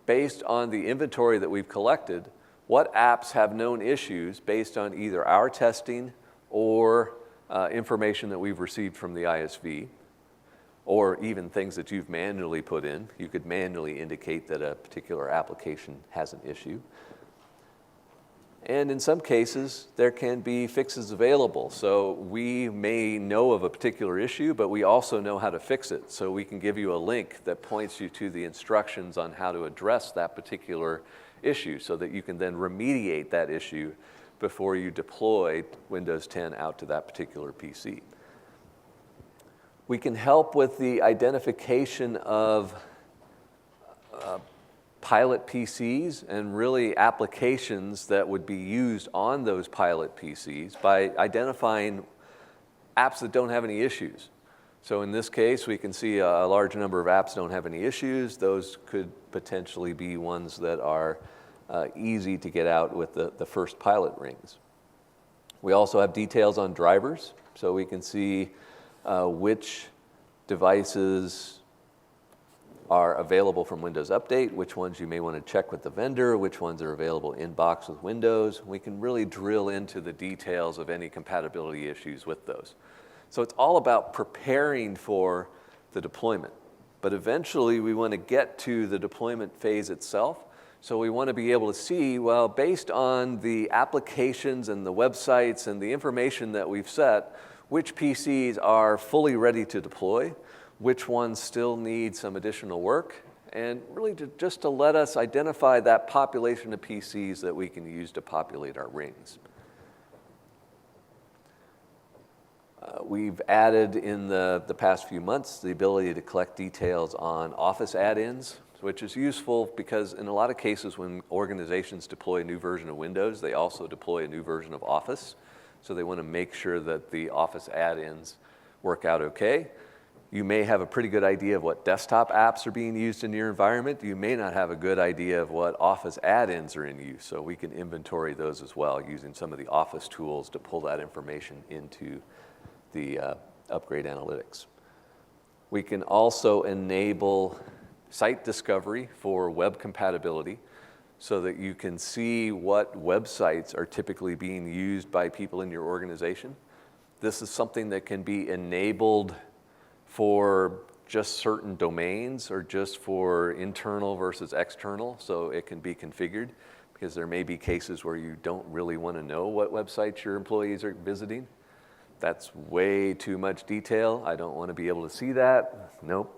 based on the inventory that we've collected, what apps have known issues based on either our testing or information that we've received from the ISV, or even things that you've manually put in. You could manually indicate that a particular application has an issue. And in some cases, there can be fixes available. So we may know of a particular issue, but we also know how to fix it. So we can give you a link that points you to the instructions on how to address that particular issue so that you can then remediate that issue before you deploy Windows 10 out to that particular PC. We can help with the identification of pilot PCs and really applications that would be used on those pilot PCs by identifying apps that don't have any issues. So in this case, we can see a large number of apps don't have any issues. Those could potentially be ones that are easy to get out with the first pilot rings. We also have details on drivers, so we can see which devices are available from Windows Update, which ones you may want to check with the vendor, which ones are available in box with Windows. We can really drill into the details of any compatibility issues with those. So it's all about preparing for the deployment. But eventually we want to get to the deployment phase itself. So we want to be able to see, well, based on the applications and the websites and the information that we've set, which PCs are fully ready to deploy, which ones still need some additional work, and really just to let us identify that population of PCs that we can use to populate our rings. We've added in the past few months the ability to collect details on Office add-ins, which is useful because in a lot of cases when organizations deploy a new version of Windows, they also deploy a new version of Office. So they want to make sure that the Office add-ins work out okay. You may have a pretty good idea of what desktop apps are being used in your environment. You may not have a good idea of what Office add-ins are in use, so we can inventory those as well using some of the Office tools to pull that information into the upgrade analytics. We can also enable site discovery for web compatibility so that you can see what websites are typically being used by people in your organization. This is something that can be enabled for just certain domains or just for internal versus external, so it can be configured because there may be cases where you don't really want to know what websites your employees are visiting. That's way too much detail. I don't want to be able to see that. Nope,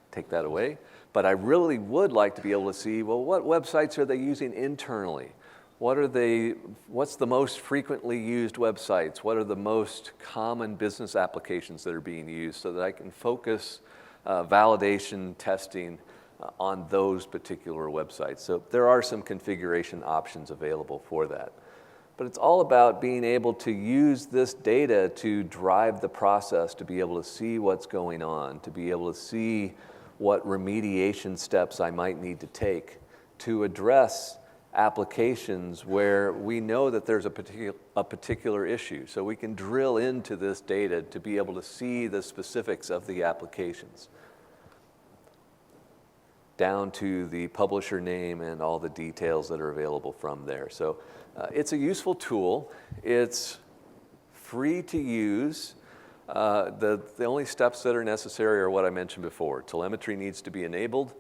take that away. But I really would like to be able to see, well, what websites are they using internally? What's the most frequently used websites? What are the most common business applications that are being used so that I can focus validation testing on those particular websites? So there are some configuration options available for that. But it's all about being able to use this data to drive the process, to be able to see what's going on, to be able to see what remediation steps I might need to take to address applications where we know that there's a particular issue. So we can drill into this data to be able to see the specifics of the applications, down to the publisher name and all the details that are available from there. So it's a useful tool. It's free to use. The only steps that are necessary are what I mentioned before. Telemetry needs to be enabled,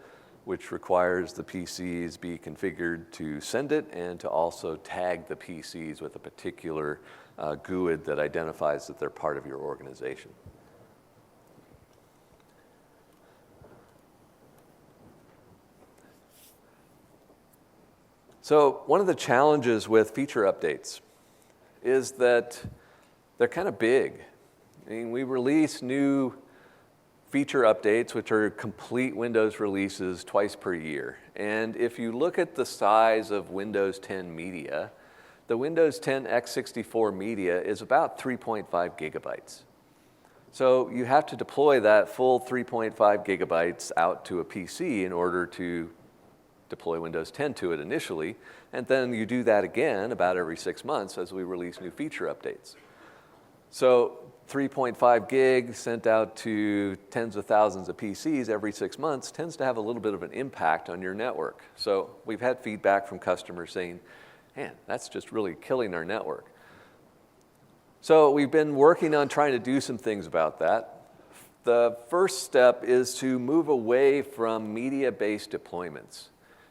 which requires the PCs be configured to send it and to also tag the PCs with a particular GUID that identifies that they're part of your organization. So one of the challenges with feature updates is that they're kind of big. I mean, we release new feature updates, which are complete Windows releases twice per year. And if you look at the size of Windows 10 media, the Windows 10 x64 media is about 3.5 gigabytes. So you have to deploy that full 3.5 gigabytes out to a PC in order to deploy Windows 10 to it initially, and then you do that again about every 6 months as we release new feature updates. So 3.5 gig sent out to tens of thousands of PCs every 6 months tends to have a little bit of an impact on your network. So we've had feedback from customers saying, man, that's just really killing our network. So we've been working on trying to do some things about that. The first step is to move away from media-based deployments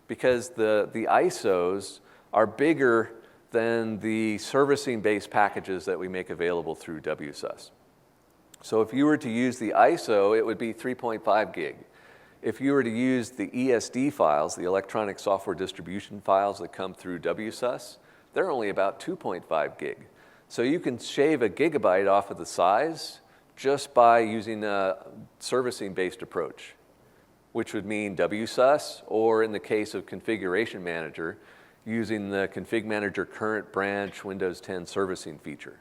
because the ISOs are bigger than the servicing-based packages that we make available through WSUS. So if you were to use the ISO, it would be 3.5 gig. If you were to use the ESD files, the electronic software distribution files that come through WSUS, they're only about 2.5 gig. So you can shave a gigabyte off of the size just by using a servicing-based approach, which would mean WSUS, or in the case of Configuration Manager, using the Config Manager Current Branch Windows 10 servicing feature.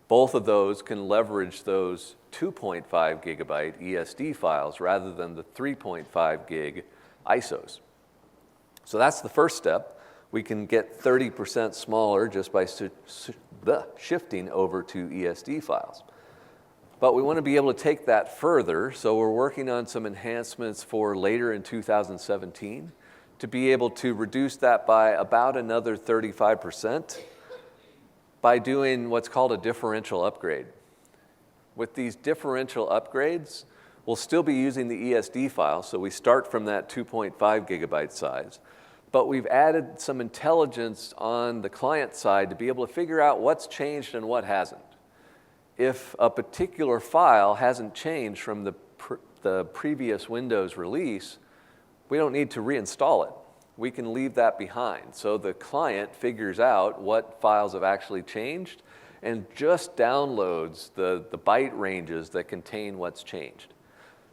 Both of those can leverage those 2.5 gigabyte ESD files rather than the 3.5 gig ISOs. So that's the first step. We can get 30% smaller just by shifting over to ESD files. But we want to be able to take that further, so we're working on some enhancements for later in 2017 to be able to reduce that by about another 35% by doing what's called a differential upgrade. With these differential upgrades, we'll still be using the ESD file, so we start from that 2.5 gigabyte size. But we've added some intelligence on the client side to be able to figure out what's changed and what hasn't. If a particular file hasn't changed from the previous Windows release, we don't need to reinstall it. We can leave that behind. So the client figures out what files have actually changed and just downloads the byte ranges that contain what's changed.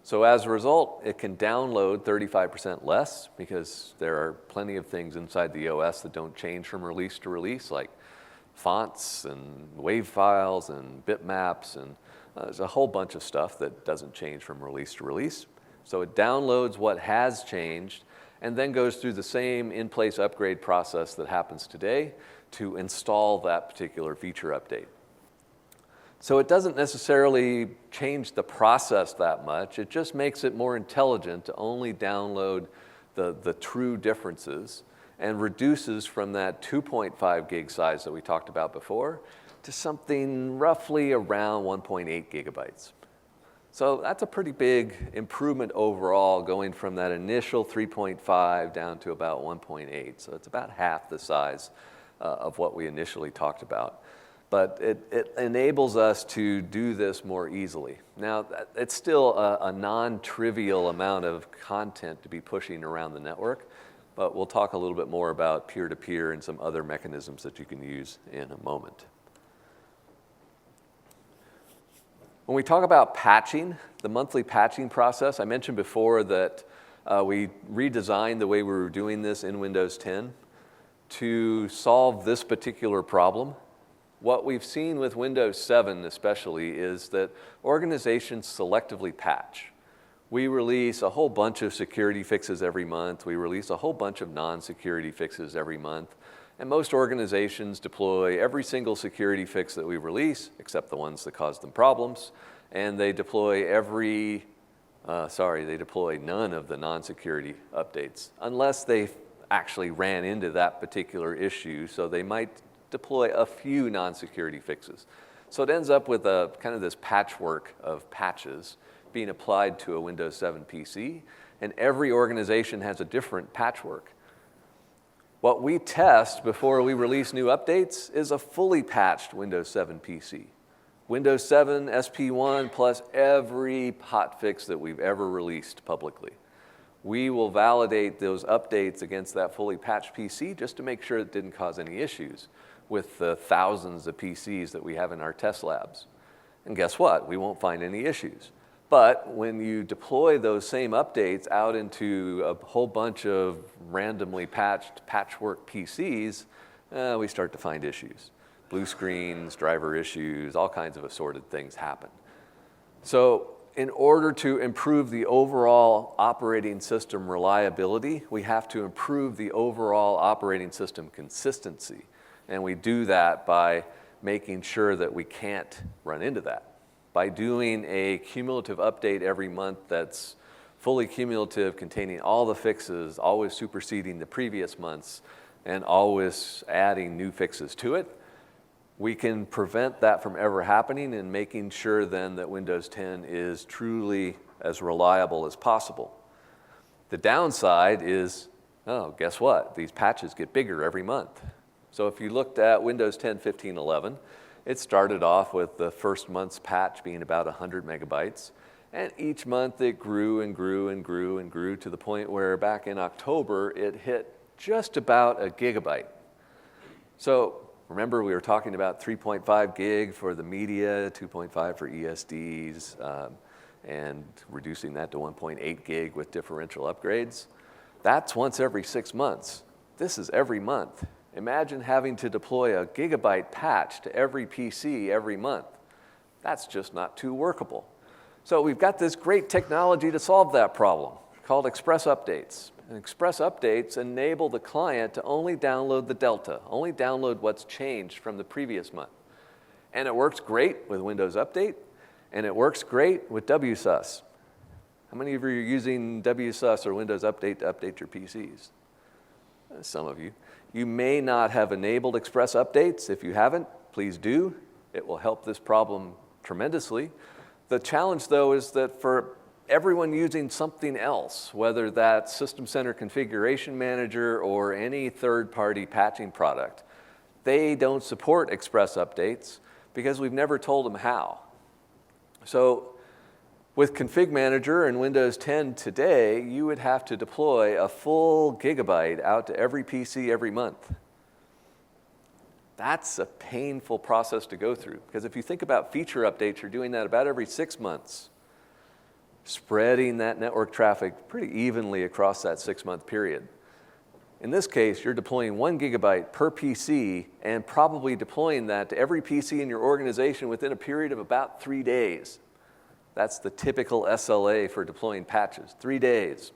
So as a result, it can download 35% less because there are plenty of things inside the OS that don't change from release to release, like fonts and WAV files and bitmaps, and there's a whole bunch of stuff that doesn't change from release to release. So it downloads what has changed and then goes through the same in-place upgrade process that happens today to install that particular feature update. So it doesn't necessarily change the process that much. It just makes it more intelligent to only download the true differences and reduces from that 2.5 gig size that we talked about before to something roughly around 1.8 gigabytes. So that's a pretty big improvement overall, going from that initial 3.5 down to about 1.8. So it's about half the size of what we initially talked about. But it enables us to do this more easily. Now, it's still a non-trivial amount of content to be pushing around the network, but we'll talk a little bit more about peer-to-peer and some other mechanisms that you can use in a moment. When we talk about patching, the monthly patching process, I mentioned before that we redesigned the way we were doing this in Windows 10 to solve this particular problem. What we've seen with Windows 7 especially is that organizations selectively patch. We release a whole bunch of security fixes every month. We release a whole bunch of non-security fixes every month. And most organizations deploy every single security fix that we release, except the ones that cause them problems. And they deploy they deploy none of the non-security updates, unless they actually ran into that particular issue. So they might deploy a few non-security fixes. So it ends up with a kind of this patchwork of patches being applied to a Windows 7 PC, and every organization has a different patchwork. What we test before we release new updates is a fully patched Windows 7 PC. Windows 7 SP1 plus every hotfix that we've ever released publicly. We will validate those updates against that fully patched PC just to make sure it didn't cause any issues with the thousands of PCs that we have in our test labs. And guess what? We won't find any issues. But when you deploy those same updates out into a whole bunch of randomly patched patchwork PCs, we start to find issues. Blue screens, driver issues, all kinds of assorted things happen. So in order to improve the overall operating system reliability, we have to improve the overall operating system consistency. And we do that by making sure that we can't run into that. By doing a cumulative update every month that's fully cumulative, containing all the fixes, always superseding the previous months, and always adding new fixes to it, we can prevent that from ever happening and making sure then that Windows 10 is truly as reliable as possible. The downside is, guess what? These patches get bigger every month. So if you looked at Windows 10 15.11, it started off with the first month's patch being about 100 megabytes. And each month it grew and grew and grew and grew to the point where back in October it hit just about a gigabyte. So remember, we were talking about 3.5 gig for the media, 2.5 for ESDs, and reducing that to 1.8 gig with differential upgrades. That's once every 6 months. This is every month. Imagine having to deploy a gigabyte patch to every PC every month. That's just not too workable. So we've got this great technology to solve that problem called Express Updates. And express updates enable the client to only download the delta, only download what's changed from the previous month. And it works great with Windows Update, and it works great with WSUS. How many of you are using WSUS or Windows Update to update your PCs? Some of you. You may not have enabled express updates. If you haven't, please do. It will help this problem tremendously. The challenge, though, is that for everyone using something else, whether that's System Center Configuration Manager or any third-party patching product, they don't support express updates because we've never told them how. So with Config Manager and Windows 10 today, you would have to deploy a full gigabyte out to every PC every month. That's a painful process to go through, because if you think about feature updates, you're doing that about every 6 months, spreading that network traffic pretty evenly across that 6-month period. In this case, you're deploying 1 gigabyte per PC and probably deploying that to every PC in your organization within a period of about 3 days. That's the typical SLA for deploying patches, 3 days.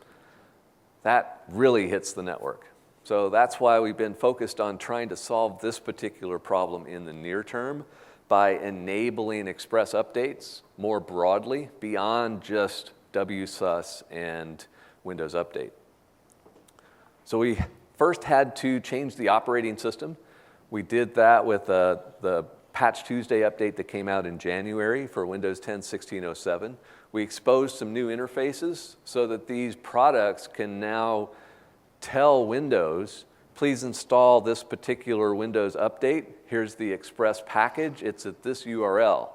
That really hits the network. So that's why we've been focused on trying to solve this particular problem in the near term by enabling express updates more broadly beyond just WSUS and Windows Update. So we first had to change the operating system. We did that with the Patch Tuesday update that came out in January for Windows 10 1607. We exposed some new interfaces so that these products can now tell Windows, please install this particular Windows update. Here's the express package. It's at this URL.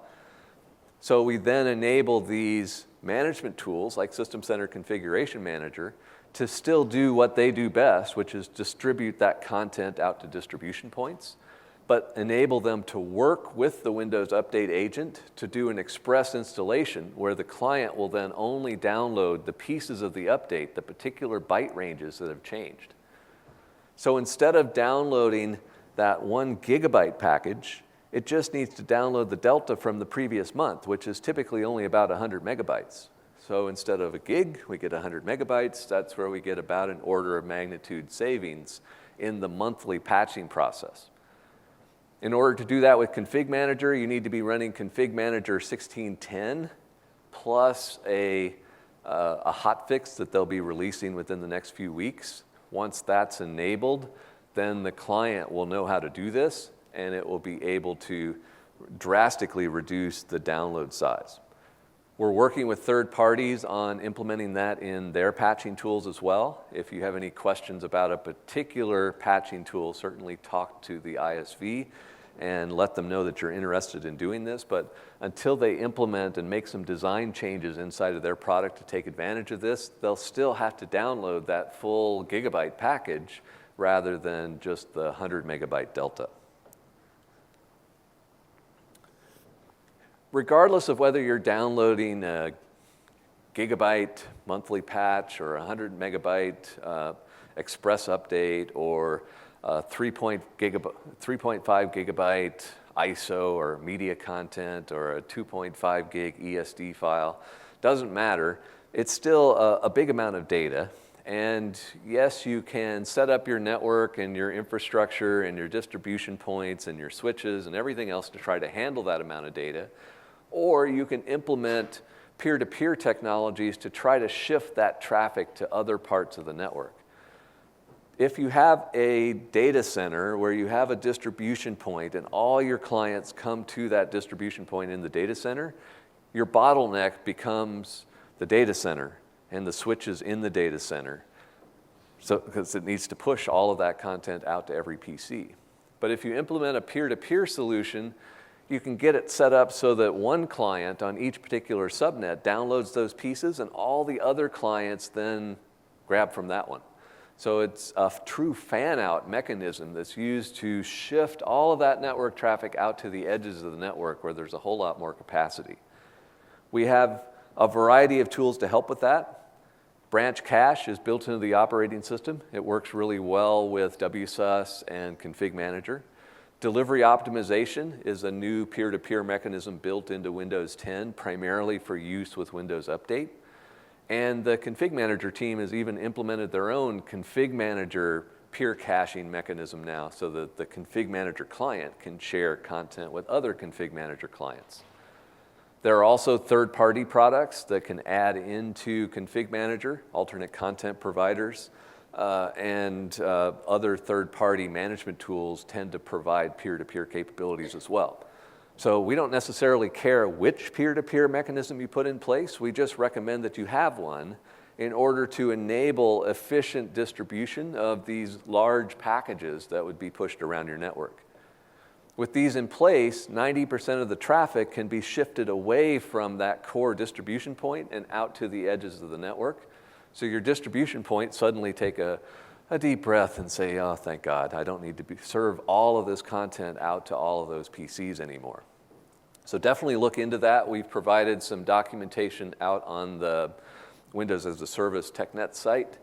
So we then enable these management tools like System Center Configuration Manager to still do what they do best, which is distribute that content out to distribution points, but enable them to work with the Windows Update agent to do an express installation where the client will then only download the pieces of the update, the particular byte ranges that have changed. So instead of downloading that 1 gigabyte package, it just needs to download the delta from the previous month, which is typically only about 100 megabytes. So instead of a gig, we get 100 megabytes. That's where we get about an order of magnitude savings in the monthly patching process. In order to do that with Config Manager, you need to be running Config Manager 1610 plus a hotfix that they'll be releasing within the next few weeks. Once that's enabled, then the client will know how to do this, and it will be able to drastically reduce the download size. We're working with third parties on implementing that in their patching tools as well. If you have any questions about a particular patching tool, certainly talk to the ISV and let them know that you're interested in doing this. But until they implement and make some design changes inside of their product to take advantage of this, they'll still have to download that full gigabyte package rather than just the 100 megabyte delta. Regardless of whether you're downloading a gigabyte monthly patch or a 100 megabyte express update or a 3.5 gigabyte ISO or media content or a 2.5 gig ESD file, doesn't matter. It's still a big amount of data. And yes, you can set up your network and your infrastructure and your distribution points and your switches and everything else to try to handle that amount of data. Or you can implement peer-to-peer technologies to try to shift that traffic to other parts of the network. If you have a data center where you have a distribution point and all your clients come to that distribution point in the data center, your bottleneck becomes the data center and the switches in the data center, because it needs to push all of that content out to every PC. But if you implement a peer-to-peer solution, you can get it set up so that one client on each particular subnet downloads those pieces and all the other clients then grab from that one. So it's a true fan-out mechanism that's used to shift all of that network traffic out to the edges of the network where there's a whole lot more capacity. We have a variety of tools to help with that. Branch cache is built into the operating system. It works really well with WSUS and Config Manager. Delivery optimization is a new peer-to-peer mechanism built into Windows 10, primarily for use with Windows Update. And the config manager team has even implemented their own config manager peer caching mechanism now, so that the config manager client can share content with other config manager clients. There are also third-party products that can add into config manager, alternate content providers, and other third-party management tools tend to provide peer-to-peer capabilities as well. So we don't necessarily care which peer-to-peer mechanism you put in place. We just recommend that you have one in order to enable efficient distribution of these large packages that would be pushed around your network. With these in place, 90% of the traffic can be shifted away from that core distribution point and out to the edges of the network. So your distribution point suddenly take a deep breath and say, oh, thank God, I don't need to serve all of this content out to all of those PCs anymore. So definitely look into that. We've provided some documentation out on the Windows as a Service TechNet site,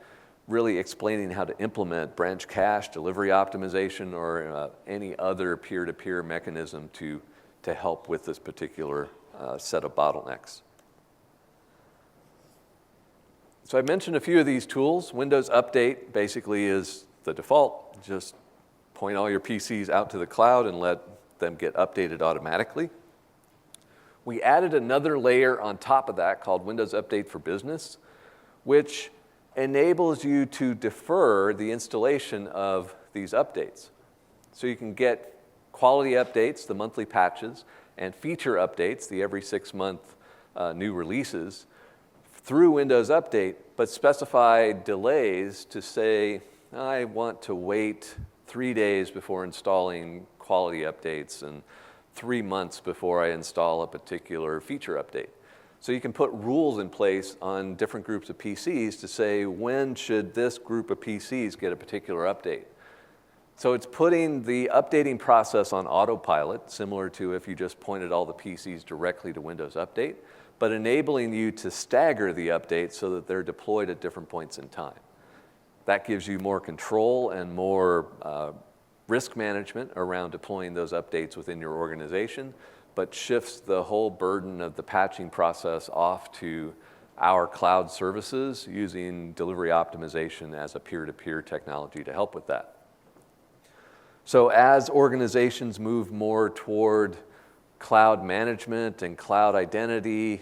really explaining how to implement branch cache, delivery optimization, or any other peer-to-peer mechanism to help with this particular set of bottlenecks. So I mentioned a few of these tools. Windows Update basically is the default. Just point all your PCs out to the cloud and let them get updated automatically. We added another layer on top of that called Windows Update for Business, which enables you to defer the installation of these updates. So you can get quality updates, the monthly patches, and feature updates, the every 6-month new releases, through Windows Update, but specify delays to say, I want to wait 3 days before installing quality updates and 3 months before I install a particular feature update. So you can put rules in place on different groups of PCs to say, when should this group of PCs get a particular update? So it's putting the updating process on autopilot, similar to if you just pointed all the PCs directly to Windows Update, but enabling you to stagger the updates so that they're deployed at different points in time. That gives you more control and more risk management around deploying those updates within your organization, but shifts the whole burden of the patching process off to our cloud services using delivery optimization as a peer-to-peer technology to help with that. So as organizations move more toward cloud management and cloud identity,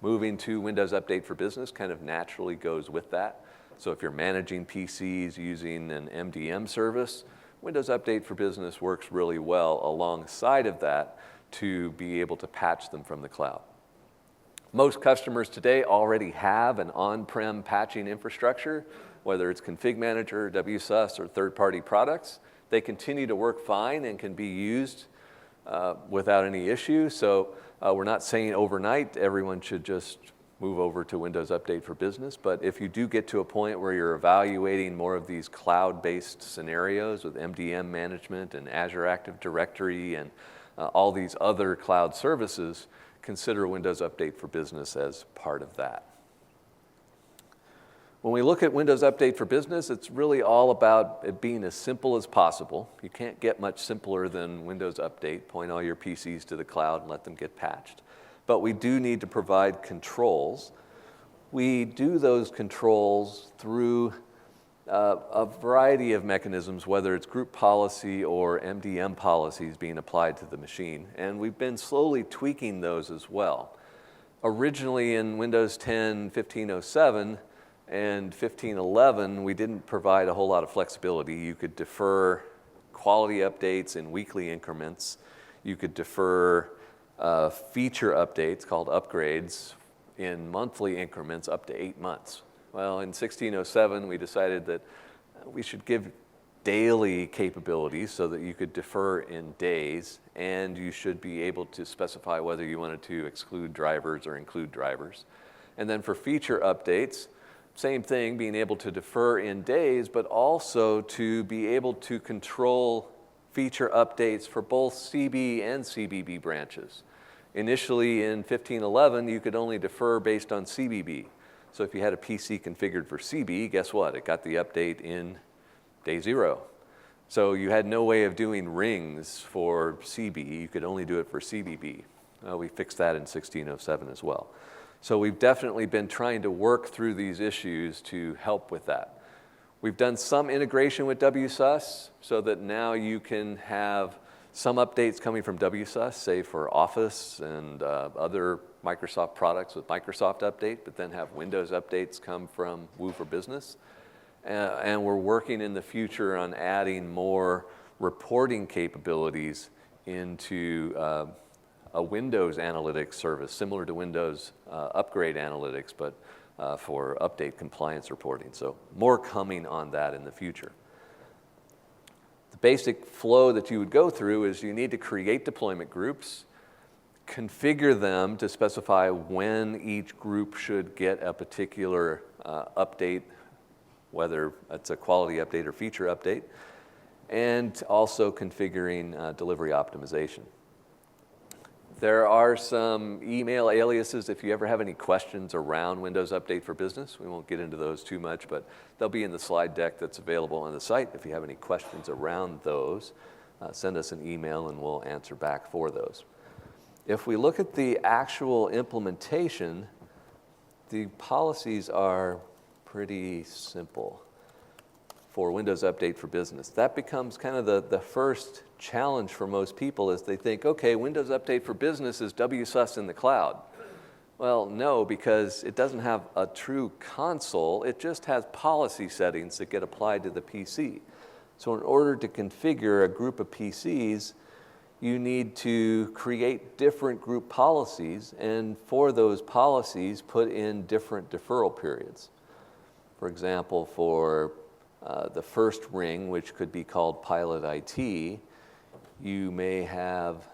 moving to Windows Update for Business kind of naturally goes with that. So if you're managing PCs using an MDM service, Windows Update for Business works really well alongside of that to be able to patch them from the cloud. Most customers today already have an on-prem patching infrastructure, whether it's Config Manager, WSUS, or third-party products. They continue to work fine and can be used without any issue. So we're not saying overnight everyone should just move over to Windows Update for Business, but if you do get to a point where you're evaluating more of these cloud-based scenarios with MDM management and Azure Active Directory and all these other cloud services, consider Windows Update for Business as part of that. When we look at Windows Update for Business, it's really all about it being as simple as possible. You can't get much simpler than Windows Update. Point all your PCs to the cloud and let them get patched. But we do need to provide controls. We do those controls through a variety of mechanisms, whether it's group policy or MDM policies being applied to the machine. And we've been slowly tweaking those as well. Originally in Windows 10 1507 and 1511, we didn't provide a whole lot of flexibility. You could defer quality updates in weekly increments. You could defer feature updates called upgrades in monthly increments up to 8 months. Well, in 1607, we decided that we should give daily capabilities so that you could defer in days, and you should be able to specify whether you wanted to exclude drivers or include drivers. And then for feature updates, same thing, being able to defer in days, but also to be able to control feature updates for both CB and CBB branches. Initially in 1511, you could only defer based on CBB. So if you had a PC configured for CB, guess what? It got the update in day 0. So you had no way of doing rings for CB. You could only do it for CBB. We fixed that in 1607 as well. So we've definitely been trying to work through these issues to help with that. We've done some integration with WSUS so that now you can have some updates coming from WSUS, say for Office and other Microsoft products with Microsoft Update, but then have Windows updates come from Woo for Business. And we're working in the future on adding more reporting capabilities into a Windows analytics service, similar to Windows Upgrade Analytics, but for update compliance reporting. So more coming on that in the future. The basic flow that you would go through is you need to create deployment groups, configure them to specify when each group should get a particular update, whether it's a quality update or feature update, and also configuring delivery optimization. There are some email aliases if you ever have any questions around Windows Update for Business. We won't get into those too much, but they'll be in the slide deck that's available on the site. If you have any questions around those, send us an email and we'll answer back for those. If we look at the actual implementation, the policies are pretty simple for Windows Update for Business. That becomes kind of the first challenge for most people is they think, okay, Windows Update for Business is WSUS in the cloud. Well, no, because it doesn't have a true console. It just has policy settings that get applied to the PC. So in order to configure a group of PCs, you need to create different group policies, and for those policies, put in different deferral periods. For example, for the first ring, which could be called Pilot IT, you may have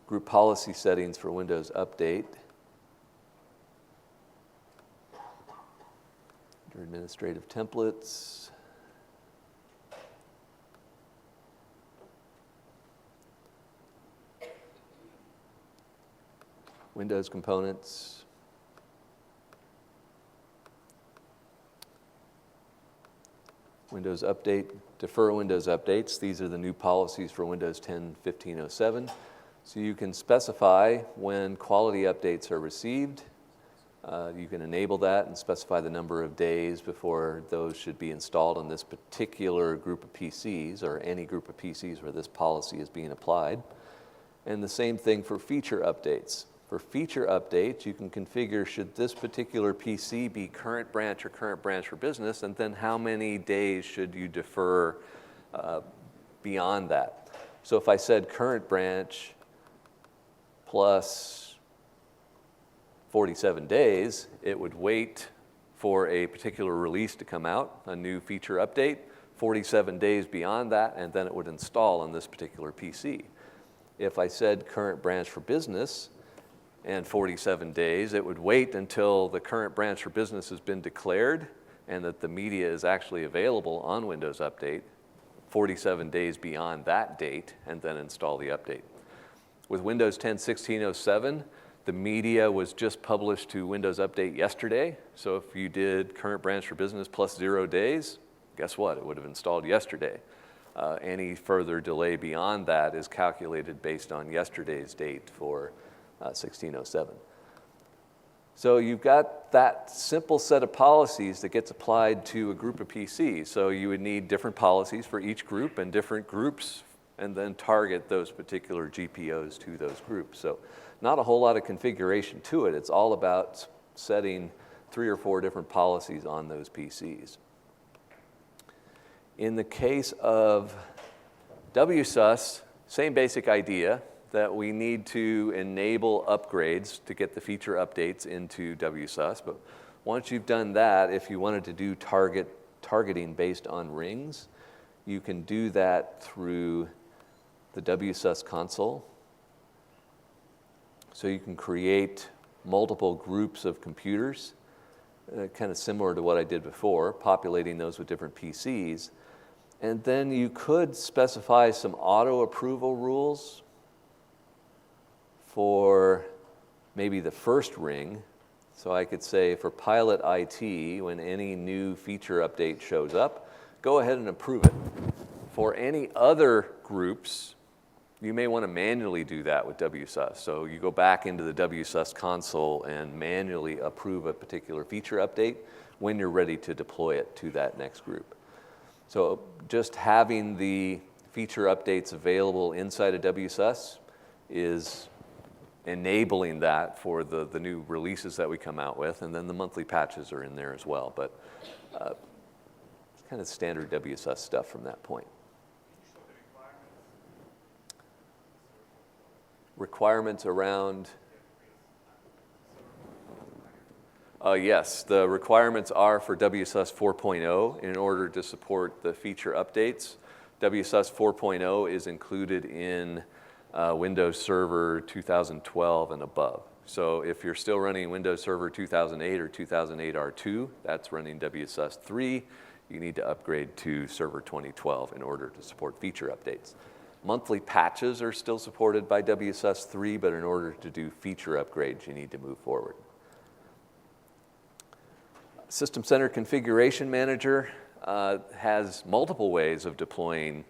group policy settings for Windows Update. Under administrative templates. Windows components. Windows Update, defer Windows updates. These are the new policies for Windows 10 1507. So you can specify when quality updates are received. You can enable that and specify the number of days before those should be installed on this particular group of PCs or any group of PCs where this policy is being applied. And the same thing for feature updates. For feature updates, you can configure should this particular PC be current branch or current branch for business, and then how many days should you defer beyond that. So if I said current branch plus 47 days, it would wait for a particular release to come out, a new feature update, 47 days beyond that, and then it would install on this particular PC. If I said current branch for business, and 47 days, it would wait until the current branch for business has been declared and that the media is actually available on Windows Update, 47 days beyond that date, and then install the update. With Windows 10 1607, the media was just published to Windows Update yesterday, so if you did current branch for business plus 0 days, guess what? It would have installed yesterday. Any further delay beyond that is calculated based on yesterday's date for 1607. So you've got that simple set of policies that gets applied to a group of PCs. So you would need different policies for each group and different groups, and then target those particular GPOs to those groups. So not a whole lot of configuration to it. It's all about setting 3 or 4 different policies on those PCs. In the case of WSUS, same basic idea, that we need to enable upgrades to get the feature updates into WSUS. But once you've done that, if you wanted to do targeting based on rings, you can do that through the WSUS console. So you can create multiple groups of computers, kind of similar to what I did before, populating those with different PCs. And then you could specify some auto approval rules for maybe the first ring. So I could say for Pilot IT, when any new feature update shows up, go ahead and approve it. For any other groups, you may want to manually do that with WSUS. So you go back into the WSUS console and manually approve a particular feature update when you're ready to deploy it to that next group. So just having the feature updates available inside of WSUS is enabling that for the new releases that we come out with, and then the monthly patches are in there as well. But it's kind of standard WSUS stuff from that point. Requirements around? Yes, the requirements are for WSUS 4.0 in order to support the feature updates. WSUS 4.0 is included in Windows Server 2012 and above. So if you're still running Windows Server 2008 or 2008 R2, that's running WSUS 3. You need to upgrade to Server 2012 in order to support feature updates. Monthly patches are still supported by WSUS 3, but in order to do feature upgrades, you need to move forward. System Center Configuration Manager has multiple ways of deploying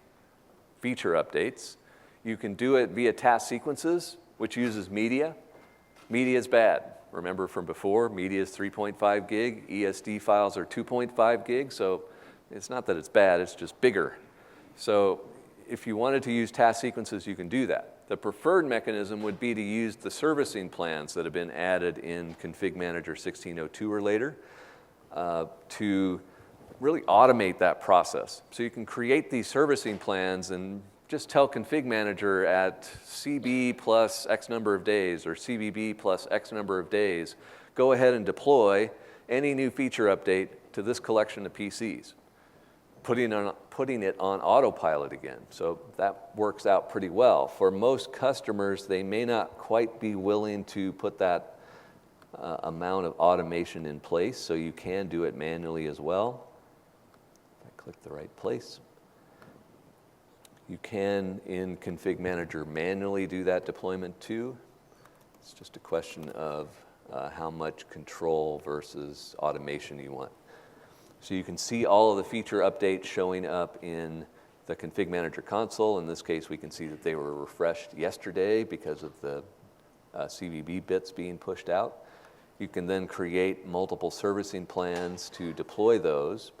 feature updates. You can do it via task sequences, which uses media. Media is bad. Remember from before, media is 3.5 gig, ESD files are 2.5 gig, so it's not that it's bad, it's just bigger. So if you wanted to use task sequences, you can do that. The preferred mechanism would be to use the servicing plans that have been added in Config Manager 1602 or later to really automate that process. So you can create these servicing plans and just tell Config Manager at CB plus X number of days or CBB plus X number of days, go ahead and deploy any new feature update to this collection of PCs, putting it on autopilot again. So that works out pretty well. For most customers, they may not quite be willing to put that amount of automation in place, so you can do it manually as well. If I click the right place. You can, in Config Manager, manually do that deployment too. It's just a question of how much control versus automation you want. So you can see all of the feature updates showing up in the Config Manager console. In this case, we can see that they were refreshed yesterday because of the CVB bits being pushed out. You can then create multiple servicing plans to deploy those,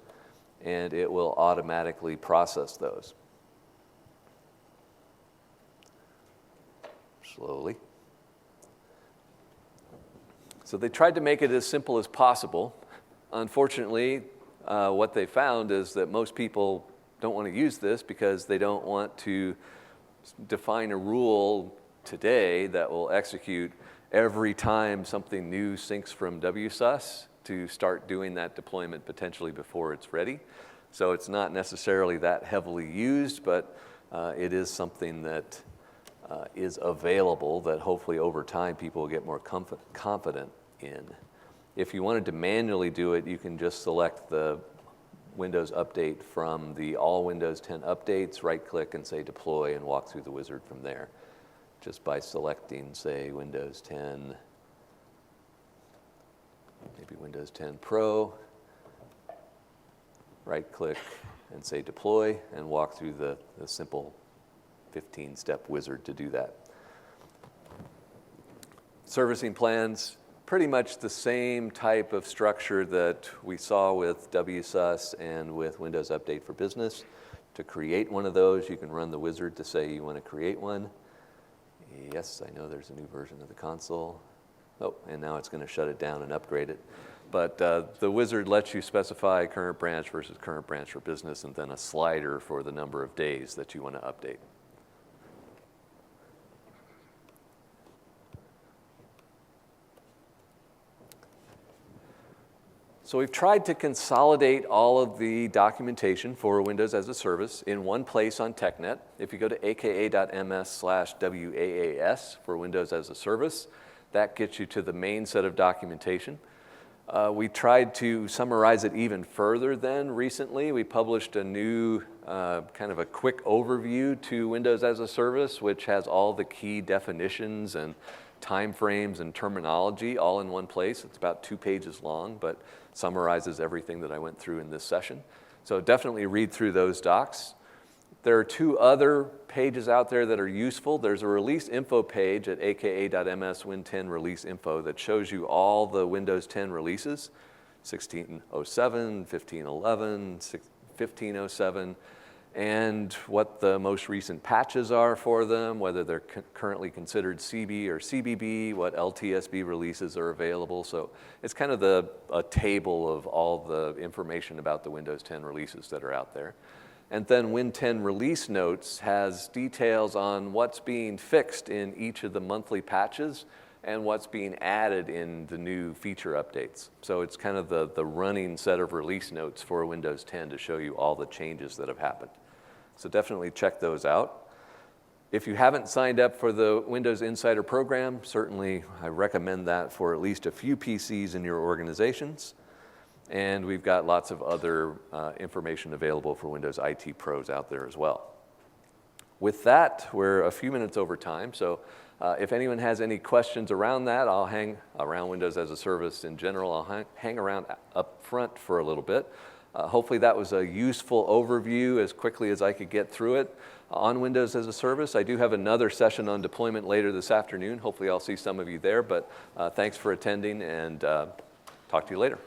and it will automatically process those. Slowly. So they tried to make it as simple as possible. Unfortunately, what they found is that most people don't want to use this because they don't want to define a rule today that will execute every time something new syncs from WSUS to start doing that deployment potentially before it's ready. So it's not necessarily that heavily used, but it is something that is available that hopefully over time people will get more confident in. If you wanted to manually do it, you can just select the Windows update from the All Windows 10 Updates, right-click and say Deploy and walk through the wizard from there. Just by selecting, say, Windows 10, maybe Windows 10 Pro, right-click and say Deploy and walk through the simple 15-step wizard to do that. Servicing plans, pretty much the same type of structure that we saw with WSUS and with Windows Update for Business. To create one of those, you can run the wizard to say you want to create one. Yes, I know there's a new version of the console. Oh, and now it's going to shut it down and upgrade it. But the wizard lets you specify current branch versus current branch for business and then a slider for the number of days that you want to update. So we've tried to consolidate all of the documentation for Windows as a Service in one place on TechNet. If you go to aka.ms/WAAS for Windows as a Service, that gets you to the main set of documentation. We tried to summarize it even further then recently. We published a new kind of a quick overview to Windows as a Service, which has all the key definitions and timeframes and terminology all in one place. It's about 2 pages long, but summarizes everything that I went through in this session. So definitely read through those docs. There are two other pages out there that are useful. There's a release info page at aka.ms Win10 release info that shows you all the Windows 10 releases, 16.07, 15.11, 15.07, and what the most recent patches are for them, whether they're currently considered CB or CBB, what LTSB releases are available. So it's kind of a table of all the information about the Windows 10 releases that are out there. And then Win10 release notes has details on what's being fixed in each of the monthly patches and what's being added in the new feature updates. So it's kind of the running set of release notes for Windows 10 to show you all the changes that have happened. So definitely check those out. If you haven't signed up for the Windows Insider program, certainly I recommend that for at least a few PCs in your organizations. And we've got lots of other information available for Windows IT pros out there as well. With that, we're a few minutes over time, so if anyone has any questions around that, I'll hang around Windows as a Service in general. I'll hang around up front for a little bit. Hopefully that was a useful overview as quickly as I could get through it on Windows as a Service. I do have another session on deployment later this afternoon. Hopefully I'll see some of you there, but thanks for attending, and talk to you later.